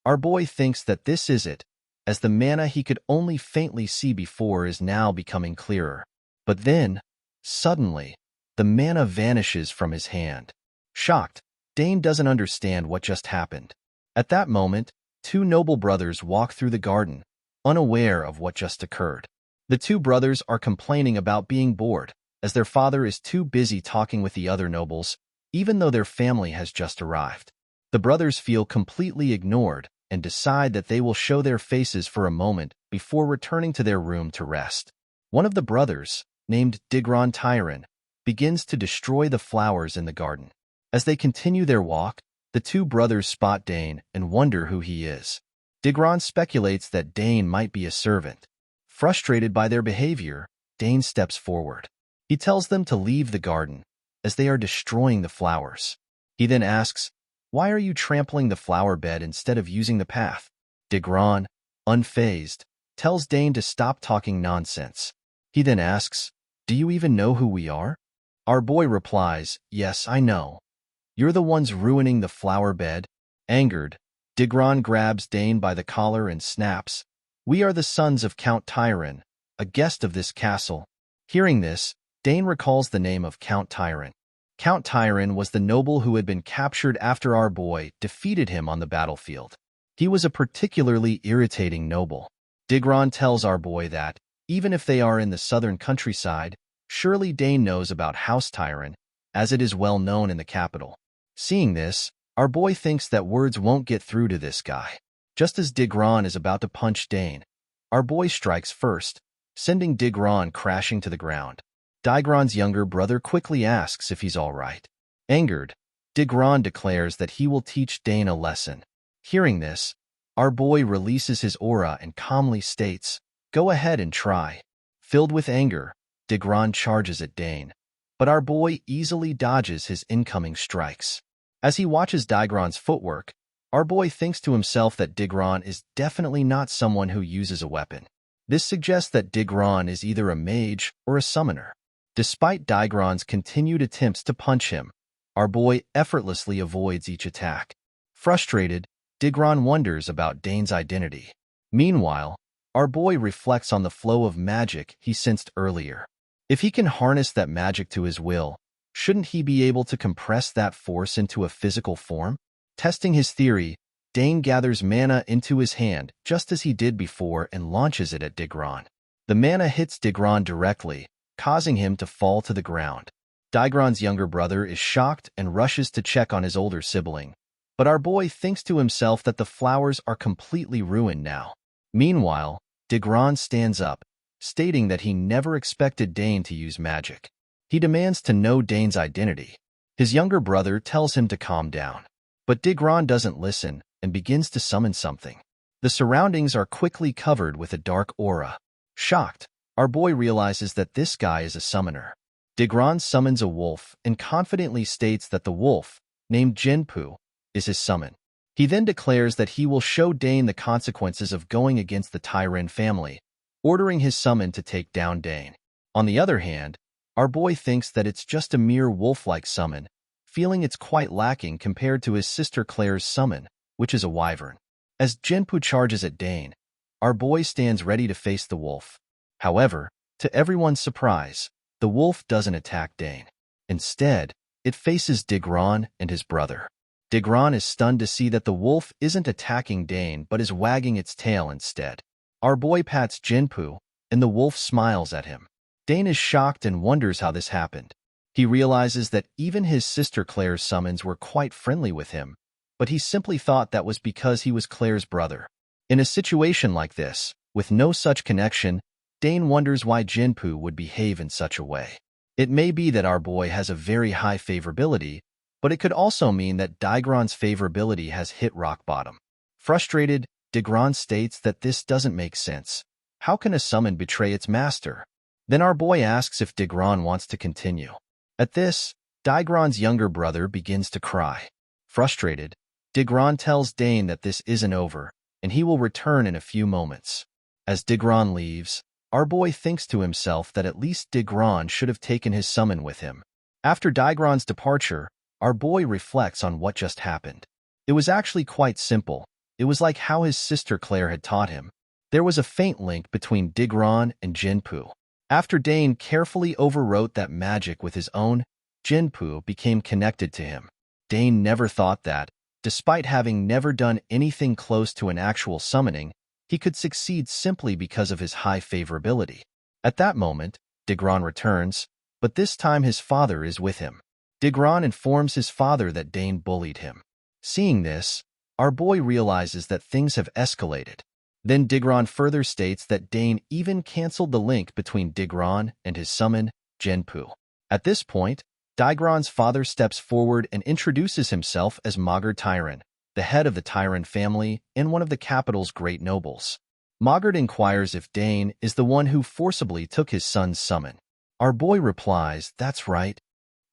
our boy thinks that this is it, as the mana he could only faintly see before is now becoming clearer. But then, suddenly, the mana vanishes from his hand. Shocked, Dane doesn't understand what just happened. At that moment, two noble brothers walk through the garden, unaware of what just occurred. The two brothers are complaining about being bored, as their father is too busy talking with the other nobles, even though their family has just arrived. The brothers feel completely ignored and decide that they will show their faces for a moment before returning to their room to rest. One of the brothers, named Digron Tyron, begins to destroy the flowers in the garden. As they continue their walk, the two brothers spot Dane and wonder who he is. Digron speculates that Dane might be a servant. Frustrated by their behavior, Dane steps forward. He tells them to leave the garden, as they are destroying the flowers. He then asks, "Why are you trampling the flower bed instead of using the path?" Digron, unfazed, tells Dane to stop talking nonsense. He then asks, "Do you even know who we are?" Our boy replies, "Yes, I know. You're the ones ruining the flower bed." Angered, Digron grabs Dane by the collar and snaps, "We are the sons of Count Tyron, a guest of this castle." Hearing this, Dane recalls the name of Count Tyron. Count Tyron was the noble who had been captured after our boy defeated him on the battlefield. He was a particularly irritating noble. Digron tells our boy that, even if they are in the southern countryside, surely Dane knows about House Tyron, as it is well known in the capital. Seeing this, our boy thinks that words won't get through to this guy. Just as Digron is about to punch Dane, our boy strikes first, sending Digron crashing to the ground. Digron's younger brother quickly asks if he's all right. Angered, Digron declares that he will teach Dane a lesson. Hearing this, our boy releases his aura and calmly states, "Go ahead and try." Filled with anger, Digron charges at Dane, but our boy easily dodges his incoming strikes. As he watches Digron's footwork, our boy thinks to himself that Digron is definitely not someone who uses a weapon. This suggests that Digron is either a mage or a summoner. Despite Digron's continued attempts to punch him, our boy effortlessly avoids each attack. Frustrated, Digron wonders about Dane's identity. Meanwhile, our boy reflects on the flow of magic he sensed earlier. If he can harness that magic to his will, shouldn't he be able to compress that force into a physical form? Testing his theory, Dane gathers mana into his hand just as he did before and launches it at Digron. The mana hits Digron directly, causing him to fall to the ground. Digron's younger brother is shocked and rushes to check on his older sibling, but our boy thinks to himself that the flowers are completely ruined now. Meanwhile, Digron stands up, stating that he never expected Dane to use magic. He demands to know Dane's identity. His younger brother tells him to calm down, but Digron doesn't listen and begins to summon something. The surroundings are quickly covered with a dark aura. Shocked, our boy realizes that this guy is a summoner. Degron summons a wolf and confidently states that the wolf, named Jinpu, is his summon. He then declares that he will show Dane the consequences of going against the Tyran family, ordering his summon to take down Dane. On the other hand, our boy thinks that it's just a mere wolf-like summon, feeling it's quite lacking compared to his sister Claire's summon, which is a wyvern. As Jinpu charges at Dane, our boy stands ready to face the wolf. However, to everyone's surprise, the wolf doesn't attack Dane. Instead, it faces Degron and his brother. Degron is stunned to see that the wolf isn't attacking Dane but is wagging its tail instead. Our boy pats Jinpu, and the wolf smiles at him. Dane is shocked and wonders how this happened. He realizes that even his sister Claire's summons were quite friendly with him, but he simply thought that was because he was Claire's brother. In a situation like this, with no such connection, Dane wonders why Jinpu would behave in such a way. It may be that our boy has a very high favorability, but it could also mean that Degron's favorability has hit rock bottom. Frustrated, Degron states that this doesn't make sense. How can a summon betray its master? Then our boy asks if Degron wants to continue. At this, Degron's younger brother begins to cry. Frustrated, Degron tells Dane that this isn't over, and he will return in a few moments. As Degron leaves, our boy thinks to himself that at least Degron should have taken his summon with him. After Degron's departure, our boy reflects on what just happened. It was actually quite simple. It was like how his sister Claire had taught him. There was a faint link between Degron and Jinpu. After Dane carefully overwrote that magic with his own, Jinpu became connected to him. Dane never thought that, despite having never done anything close to an actual summoning, he could succeed simply because of his high favorability. At that moment, Degron returns, but this time his father is with him. Degron informs his father that Dane bullied him. Seeing this, our boy realizes that things have escalated. Then Degron further states that Dane even canceled the link between Degron and his summon, Jinpu. At this point, Degron's father steps forward and introduces himself as Mogard Tyran, the head of the Tyran family and one of the capital's great nobles. Mogard inquires if Dane is the one who forcibly took his son's summon. Our boy replies, "That's right."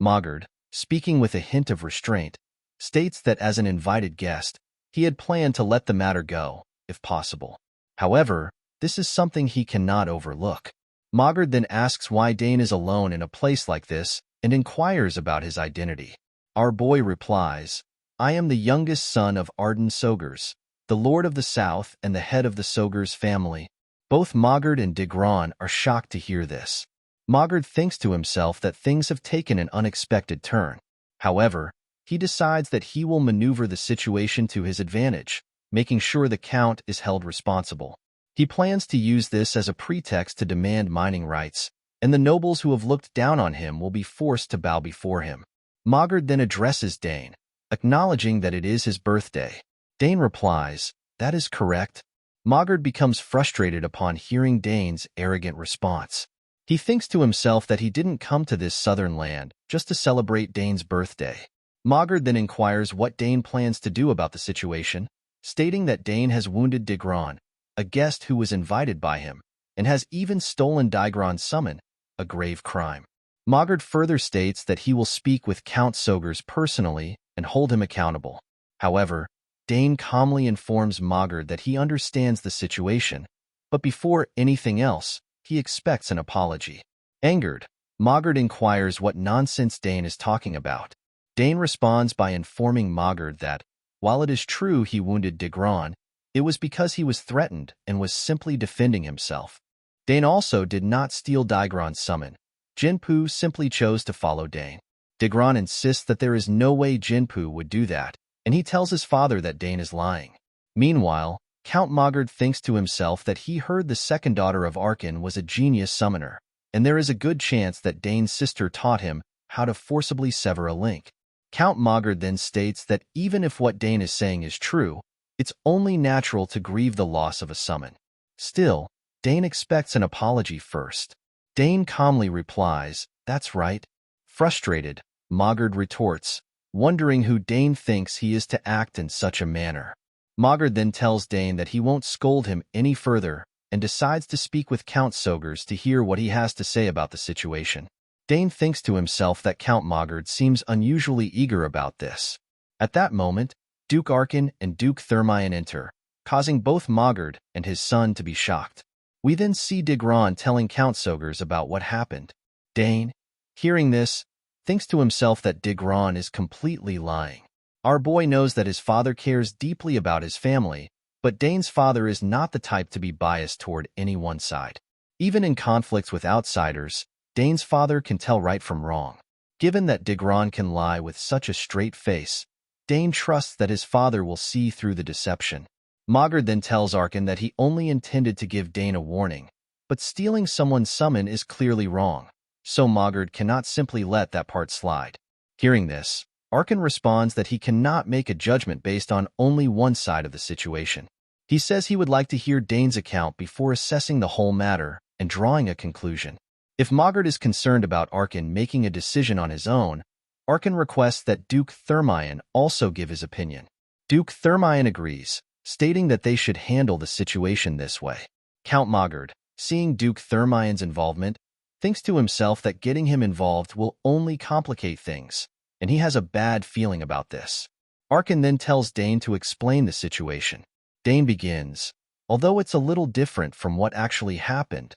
Mogard, speaking with a hint of restraint, states that as an invited guest, he had planned to let the matter go, if possible. However, this is something he cannot overlook. Mogard then asks why Dane is alone in a place like this and inquires about his identity. Our boy replies, "I am the youngest son of Arden Sogers, the Lord of the South and the head of the Sogers family." Both Mogard and Degron are shocked to hear this. Mogard thinks to himself that things have taken an unexpected turn. However, he decides that he will maneuver the situation to his advantage, making sure the Count is held responsible. He plans to use this as a pretext to demand mining rights, and the nobles who have looked down on him will be forced to bow before him. Mogard then addresses Dane, acknowledging that it is his birthday. Dane replies, "That is correct." Mogard becomes frustrated upon hearing Dane's arrogant response. He thinks to himself that he didn't come to this southern land just to celebrate Dane's birthday. Mogard then inquires what Dane plans to do about the situation, stating that Dane has wounded Degron, a guest who was invited by him, and has even stolen Degron's summon, a grave crime. Mogard further states that he will speak with Count Sogers personally and hold him accountable. However, Dane calmly informs Mogard that he understands the situation, but before anything else, he expects an apology. Angered, Mogard inquires what nonsense Dane is talking about. Dane responds by informing Mogard that, while it is true he wounded Degron, it was because he was threatened and was simply defending himself. Dane also did not steal Degron's summon. Jinpu simply chose to follow Dane. Degron insists that there is no way Jinpu would do that, and he tells his father that Dane is lying. Meanwhile, Count Mogard thinks to himself that he heard the second daughter of Orphan was a genius summoner, and there is a good chance that Dane's sister taught him how to forcibly sever a link. Count Mogard then states that even if what Dane is saying is true, it's only natural to grieve the loss of a summon. Still, Dane expects an apology first. Dane calmly replies, "That's right." Frustrated, Mogard retorts, wondering who Dane thinks he is to act in such a manner. Mogard then tells Dane that he won't scold him any further and decides to speak with Count Sogers to hear what he has to say about the situation. Dane thinks to himself that Count Mogard seems unusually eager about this. At that moment, Duke Arkan and Duke Thermion enter, causing both Mogard and his son to be shocked. We then see Digron telling Count Sogers about what happened. Dane, hearing this, thinks to himself that Digron is completely lying. Our boy knows that his father cares deeply about his family, but Dane's father is not the type to be biased toward any one side. Even in conflicts with outsiders, Dane's father can tell right from wrong. Given that Digron can lie with such a straight face, Dane trusts that his father will see through the deception. Mogard then tells Arkan that he only intended to give Dane a warning, but stealing someone's summon is clearly wrong, so Mogard cannot simply let that part slide. Hearing this, Arkan responds that he cannot make a judgment based on only one side of the situation. He says he would like to hear Dane's account before assessing the whole matter and drawing a conclusion. If Mogard is concerned about Arkan making a decision on his own, Arkan requests that Duke Thermion also give his opinion. Duke Thermion agrees, stating that they should handle the situation this way. Count Mogard, seeing Duke Thermion's involvement, thinks to himself that getting him involved will only complicate things, and he has a bad feeling about this. Arkan then tells Dane to explain the situation. Dane begins, although it's a little different from what actually happened.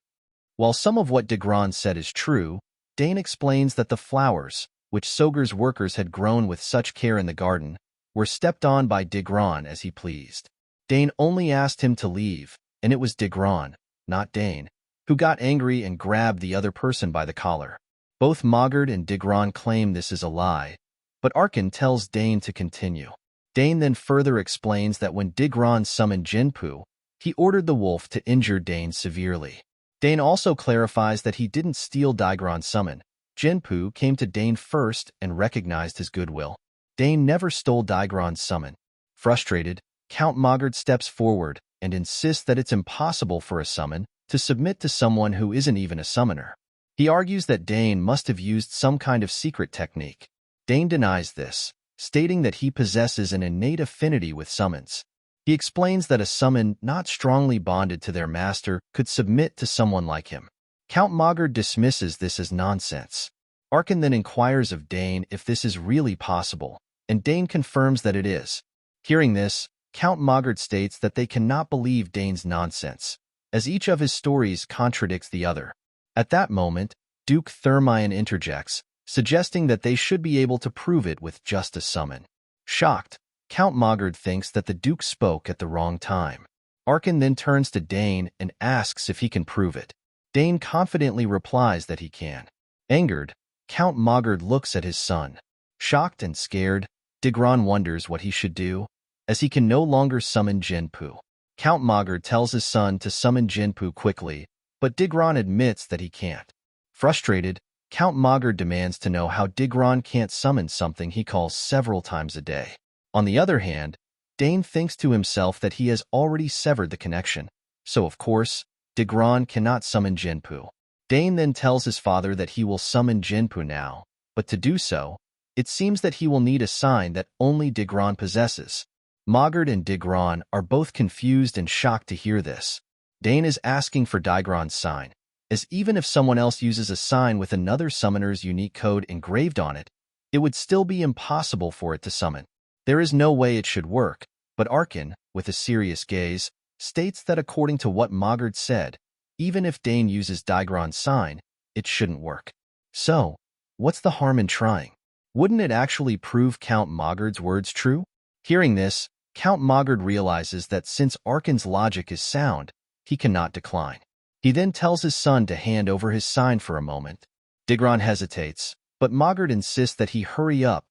While some of what Digron said is true, Dane explains that the flowers, which Sogers' workers had grown with such care in the garden, were stepped on by Digron as he pleased. Dane only asked him to leave, and it was Digron, not Dane, who got angry and grabbed the other person by the collar. Both Mogard and Digron claim this is a lie, but Arkan tells Dane to continue. Dane then further explains that when Digron summoned Jinpu, he ordered the wolf to injure Dane severely. Dane also clarifies that he didn't steal Digron's summon. Jinpu came to Dane first and recognized his goodwill. Dane never stole Digron's summon. Frustrated, Count Mogard steps forward and insists that it's impossible for a summon to submit to someone who isn't even a summoner. He argues that Dane must have used some kind of secret technique. Dane denies this, stating that he possesses an innate affinity with summons. He explains that a summon not strongly bonded to their master could submit to someone like him. Count Mogard dismisses this as nonsense. Arkan then inquires of Dane if this is really possible, and Dane confirms that it is. Hearing this, Count Mogard states that they cannot believe Dane's nonsense, as each of his stories contradicts the other. At that moment, Duke Thermion interjects, suggesting that they should be able to prove it with just a summon. Shocked, Count Mogard thinks that the Duke spoke at the wrong time. Arkan then turns to Dane and asks if he can prove it. Dane confidently replies that he can. Angered, Count Mogard looks at his son. Shocked and scared, Digron wonders what he should do, as he can no longer summon Jinpu. Count Mogard tells his son to summon Jinpu quickly, but Digron admits that he can't. Frustrated, Count Mogard demands to know how Digron can't summon something he calls several times a day. On the other hand, Dane thinks to himself that he has already severed the connection, so of course, Digron cannot summon Jinpu. Dane then tells his father that he will summon Jinpu now, but to do so, it seems that he will need a sign that only Digron possesses. Mogard and Digron are both confused and shocked to hear this. Dane is asking for Digron's sign, as even if someone else uses a sign with another summoner's unique code engraved on it, it would still be impossible for it to summon. There is no way it should work, but Arkan, with a serious gaze, states that according to what Mogard said, even if Dane uses Digron's sign, it shouldn't work. So, what's the harm in trying? Wouldn't it actually prove Count Mogard's words true? Hearing this, Count Mogard realizes that since Arkan's logic is sound, he cannot decline. He then tells his son to hand over his sign for a moment. Digron hesitates, but Mogard insists that he hurry up.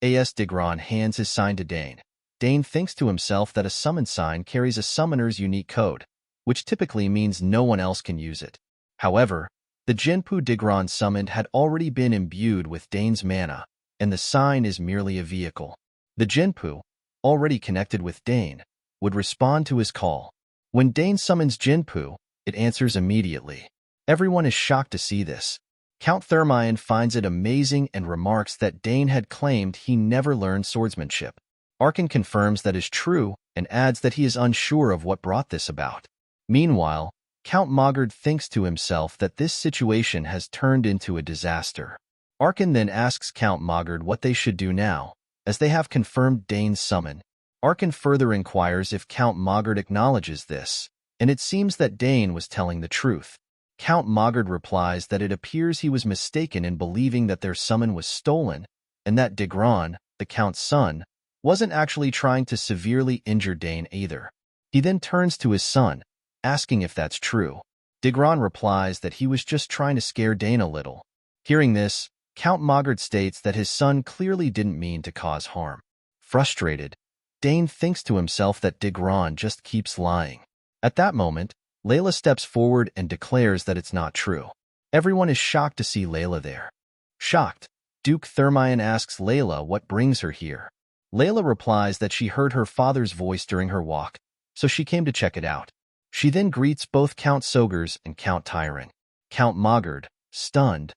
As Digron hands his sign to Dane, Dane thinks to himself that a summon sign carries a summoner's unique code, which typically means no one else can use it. However, the Jinpu Digron summoned had already been imbued with Dane's mana, and the sign is merely a vehicle. The Jinpu, already connected with Dane, would respond to his call. When Dane summons Jinpu, it answers immediately. Everyone is shocked to see this. Count Thermion finds it amazing and remarks that Dane had claimed he never learned swordsmanship. Arkan confirms that is true and adds that he is unsure of what brought this about. Meanwhile, Count Mogard thinks to himself that this situation has turned into a disaster. Orphan then asks Count Mogard what they should do now, as they have confirmed Dane's summon. Orphan further inquires if Count Mogard acknowledges this, and it seems that Dane was telling the truth. Count Mogard replies that it appears he was mistaken in believing that their summon was stolen, and that Degron, the Count's son, wasn't actually trying to severely injure Dane either. He then turns to his son, asking if that's true. Degron replies that he was just trying to scare Dane a little. Hearing this, Count Mogard states that his son clearly didn't mean to cause harm. Frustrated, Dane thinks to himself that Degron just keeps lying. At that moment, Layla steps forward and declares that it's not true. Everyone is shocked to see Layla there. Shocked, Duke Thermion asks Layla what brings her here. Layla replies that she heard her father's voice during her walk, so she came to check it out. She then greets both Count Sogers and Count Tyron. Count Mogard, stunned,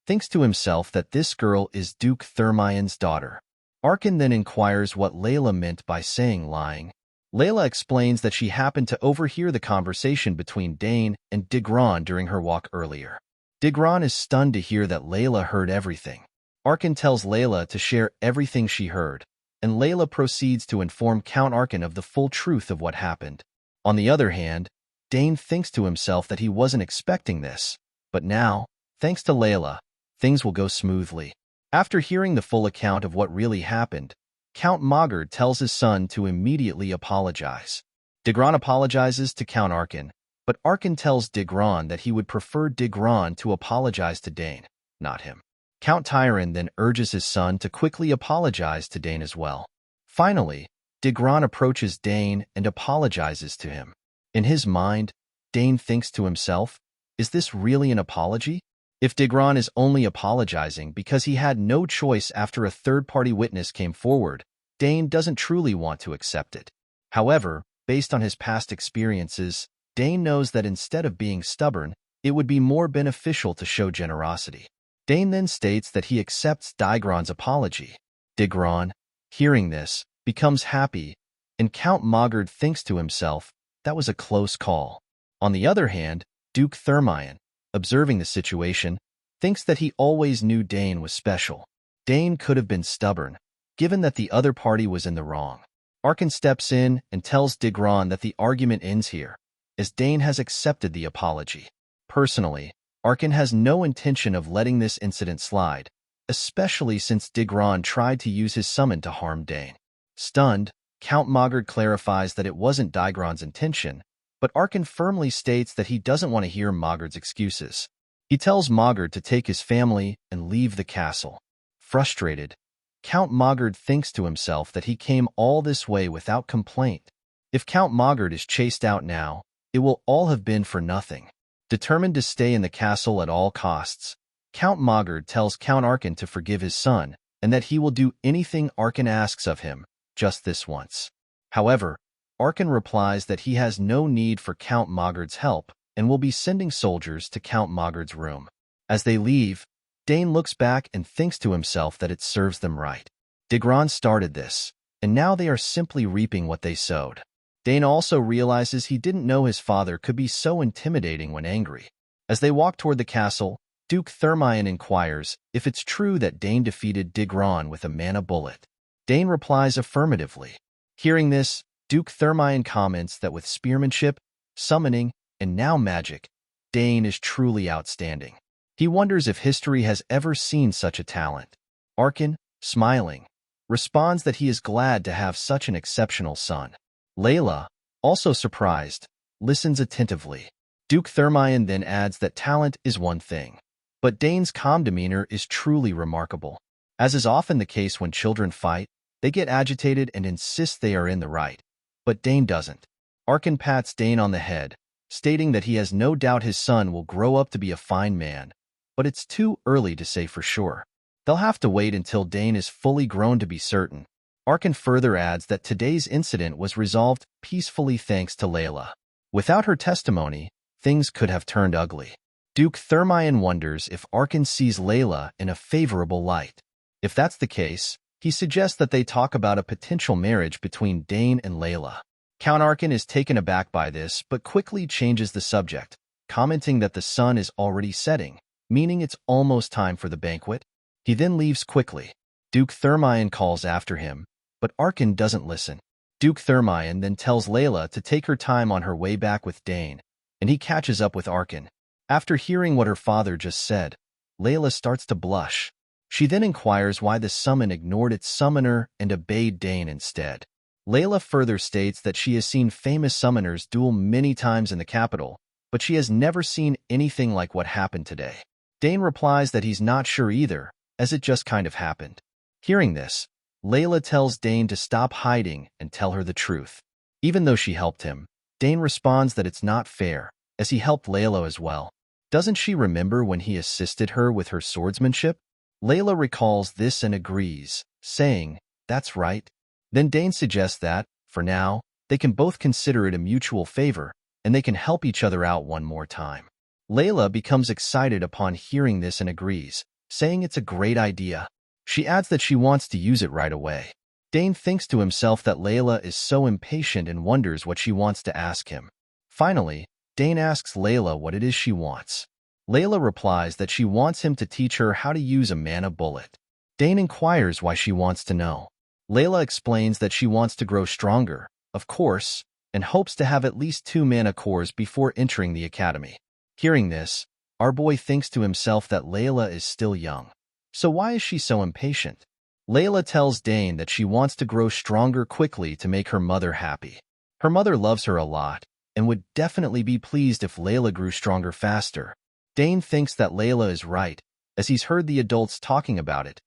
thinks to himself that this girl is Duke Thermion's daughter. Orphan then inquires what Layla meant by saying lying. Layla explains that she happened to overhear the conversation between Dane and Degron during her walk earlier. Degron is stunned to hear that Layla heard everything. Orphan tells Layla to share everything she heard, and Layla proceeds to inform Count Orphan of the full truth of what happened. On the other hand, Dane thinks to himself that he wasn't expecting this, but now, thanks to Layla, things will go smoothly. After hearing the full account of what really happened, Count Mogard tells his son to immediately apologize. Degron apologizes to Count Orphan, but Orphan tells Degron that he would prefer Degron to apologize to Dane, not him. Count Tyron then urges his son to quickly apologize to Dane as well. Finally, Degron approaches Dane and apologizes to him. In his mind, Dane thinks to himself, is this really an apology? If Degron is only apologizing because he had no choice after a third-party witness came forward, Dane doesn't truly want to accept it. However, based on his past experiences, Dane knows that instead of being stubborn, it would be more beneficial to show generosity. Dane then states that he accepts Degron's apology. Degron, hearing this, becomes happy, and Count Mogard thinks to himself, that was a close call. On the other hand, Duke Thermion, observing the situation, thinks that he always knew Dane was special. Dane could have been stubborn, given that the other party was in the wrong. Orphan steps in and tells Degron that the argument ends here, as Dane has accepted the apology. Personally, Orphan has no intention of letting this incident slide, especially since Degron tried to use his summon to harm Dane. Stunned, Count Mogard clarifies that it wasn't Degron's intention, but Orphan firmly states that he doesn't want to hear Mogard's excuses. He tells Mogard to take his family and leave the castle. Frustrated, Count Mogard thinks to himself that he came all this way without complaint. If Count Mogard is chased out now, it will all have been for nothing. Determined to stay in the castle at all costs, Count Mogard tells Count Orphan to forgive his son, and that he will do anything Orphan asks of him, just this once. However, Orphan replies that he has no need for Count Mogard's help and will be sending soldiers to Count Mogard's room. As they leave, Dane looks back and thinks to himself that it serves them right. Degron started this, and now they are simply reaping what they sowed. Dane also realizes he didn't know his father could be so intimidating when angry. As they walk toward the castle, Duke Thermion inquires if it's true that Dane defeated Degron with a mana bullet. Dane replies affirmatively. Hearing this, Duke Thermion comments that with spearmanship, summoning, and now magic, Dane is truly outstanding. He wonders if history has ever seen such a talent. Orphan, smiling, responds that he is glad to have such an exceptional son. Layla, also surprised, listens attentively. Duke Thermion then adds that talent is one thing, but Dane's calm demeanor is truly remarkable. As is often the case when children fight, they get agitated and insist they are in the right. But Dane doesn't. Orphan pats Dane on the head, stating that he has no doubt his son will grow up to be a fine man, but it's too early to say for sure. They'll have to wait until Dane is fully grown to be certain. Orphan further adds that today's incident was resolved peacefully thanks to Layla. Without her testimony, things could have turned ugly. Duke Thermion wonders if Orphan sees Layla in a favorable light. If that's the case, he suggests that they talk about a potential marriage between Dane and Layla. Count Arkin is taken aback by this, but quickly changes the subject, commenting that the sun is already setting, meaning it's almost time for the banquet. He then leaves quickly. Duke Thermion calls after him, but Arkin doesn't listen. Duke Thermion then tells Layla to take her time on her way back with Dane, and he catches up with Arkin. After hearing what her father just said, Layla starts to blush. She then inquires why the summon ignored its summoner and obeyed Dane instead. Layla further states that she has seen famous summoners duel many times in the capital, but she has never seen anything like what happened today. Dane replies that he's not sure either, as it just kind of happened. Hearing this, Layla tells Dane to stop hiding and tell her the truth. Even though she helped him, Dane responds that it's not fair, as he helped Layla as well. Doesn't she remember when he assisted her with her swordsmanship? Layla recalls this and agrees, saying, "That's right." Then Dane suggests that, for now, they can both consider it a mutual favor, and they can help each other out one more time. Layla becomes excited upon hearing this and agrees, saying it's a great idea. She adds that she wants to use it right away. Dane thinks to himself that Layla is so impatient and wonders what she wants to ask him. Finally, Dane asks Layla what it is she wants. Layla replies that she wants him to teach her how to use a mana bullet. Dane inquires why she wants to know. Layla explains that she wants to grow stronger, of course, and hopes to have at least 2 mana cores before entering the academy. Hearing this, our boy thinks to himself that Layla is still young. So why is she so impatient? Layla tells Dane that she wants to grow stronger quickly to make her mother happy. Her mother loves her a lot, and would definitely be pleased if Layla grew stronger faster. Dane thinks that Layla is right, as he's heard the adults talking about it.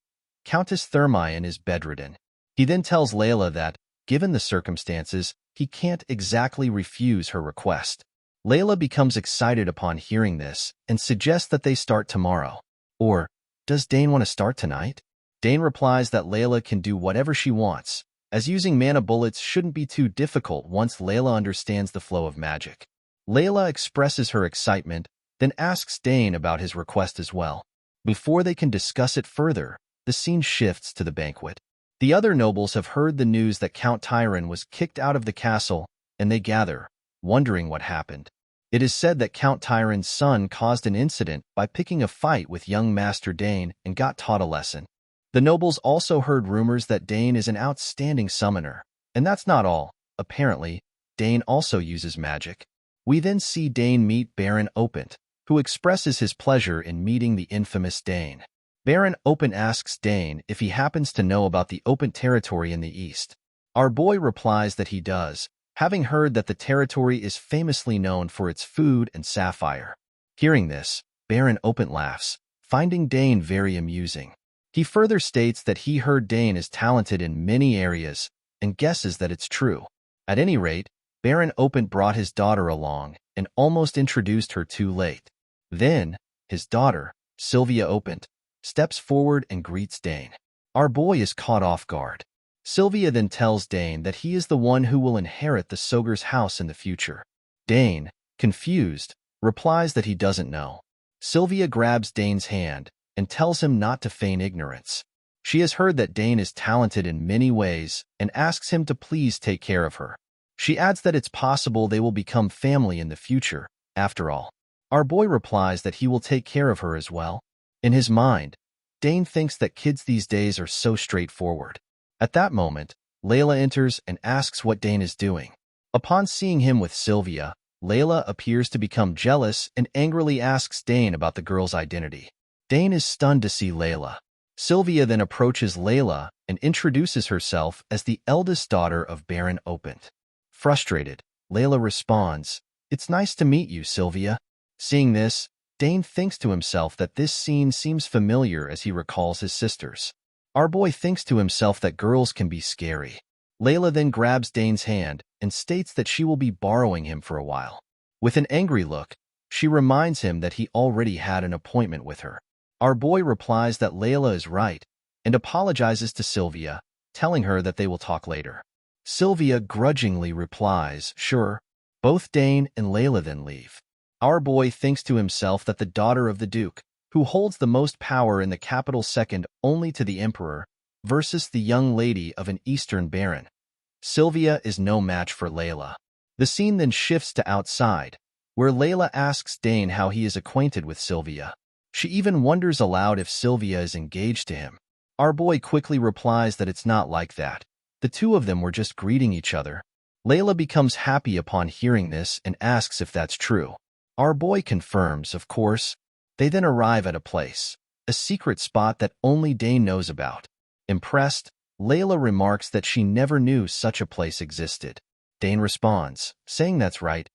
Countess Thermion is bedridden. He then tells Layla that, given the circumstances, he can't exactly refuse her request. Layla becomes excited upon hearing this and suggests that they start tomorrow. Or, does Dane want to start tonight? Dane replies that Layla can do whatever she wants, as using mana bullets shouldn't be too difficult once Layla understands the flow of magic. Layla expresses her excitement, then asks Dane about his request as well. Before they can discuss it further, the scene shifts to the banquet. The other nobles have heard the news that Count Tyron was kicked out of the castle, and they gather, wondering what happened. It is said that Count Tyron's son caused an incident by picking a fight with young Master Dane and got taught a lesson. The nobles also heard rumors that Dane is an outstanding summoner, and that's not all. Apparently, Dane also uses magic. We then see Dane meet Baron Opent, who expresses his pleasure in meeting the infamous Dane. Baron Opent asks Dane if he happens to know about the Opent territory in the east. Our boy replies that he does, having heard that the territory is famously known for its food and sapphire. Hearing this, Baron Opent laughs, finding Dane very amusing. He further states that he heard Dane is talented in many areas, and guesses that it's true. At any rate, Baron Opent brought his daughter along, and almost introduced her too late. Then, his daughter, Sylvia Opent, steps forward and greets Dane. Our boy is caught off guard. Sylvia then tells Dane that he is the one who will inherit the Soger's house in the future. Dane, confused, replies that he doesn't know. Sylvia grabs Dane's hand and tells him not to feign ignorance. She has heard that Dane is talented in many ways and asks him to please take care of her. She adds that it's possible they will become family in the future, after all. Our boy replies that he will take care of her as well. In his mind, Dane thinks that kids these days are so straightforward. At that moment, Layla enters and asks what Dane is doing. Upon seeing him with Sylvia, Layla appears to become jealous and angrily asks Dane about the girl's identity. Dane is stunned to see Layla. Sylvia then approaches Layla and introduces herself as the eldest daughter of Baron Opent. Frustrated, Layla responds, "It's nice to meet you, Sylvia." Seeing this, Dane thinks to himself that this scene seems familiar as he recalls his sisters. Our boy thinks to himself that girls can be scary. Layla then grabs Dane's hand and states that she will be borrowing him for a while. With an angry look, she reminds him that he already had an appointment with her. Our boy replies that Layla is right and apologizes to Sylvia, telling her that they will talk later. Sylvia grudgingly replies, "Sure." Both Dane and Layla then leave. Our boy thinks to himself that the daughter of the Duke, who holds the most power in the capital second only to the Emperor, versus the young lady of an Eastern Baron, Sylvia is no match for Layla. The scene then shifts to outside, where Layla asks Dane how he is acquainted with Sylvia. She even wonders aloud if Sylvia is engaged to him. Our boy quickly replies that it's not like that. The two of them were just greeting each other. Layla becomes happy upon hearing this and asks if that's true. Our boy confirms, of course. They then arrive at a place, a secret spot that only Dane knows about. Impressed, Layla remarks that she never knew such a place existed. Dane responds, saying that's right.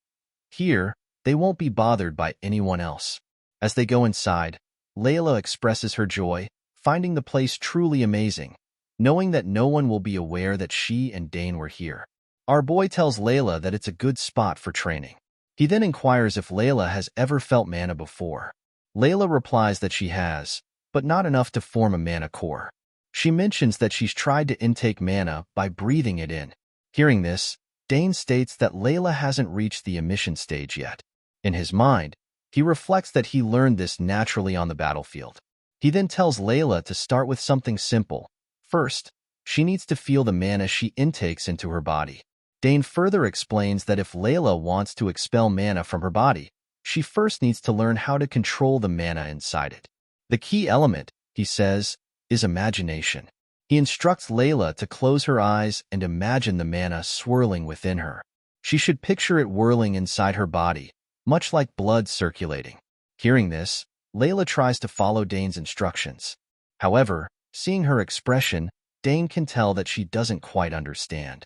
Here, they won't be bothered by anyone else. As they go inside, Layla expresses her joy, finding the place truly amazing, knowing that no one will be aware that she and Dane were here. Our boy tells Layla that it's a good spot for training. He then inquires if Layla has ever felt mana before. Layla replies that she has, but not enough to form a mana core. She mentions that she's tried to intake mana by breathing it in. Hearing this, Dane states that Layla hasn't reached the emission stage yet. In his mind, he reflects that he learned this naturally on the battlefield. He then tells Layla to start with something simple. First, she needs to feel the mana she intakes into her body. Dane further explains that if Layla wants to expel mana from her body, she first needs to learn how to control the mana inside it. The key element, he says, is imagination. He instructs Layla to close her eyes and imagine the mana swirling within her. She should picture it whirling inside her body, much like blood circulating. Hearing this, Layla tries to follow Dane's instructions. However, seeing her expression, Dane can tell that she doesn't quite understand.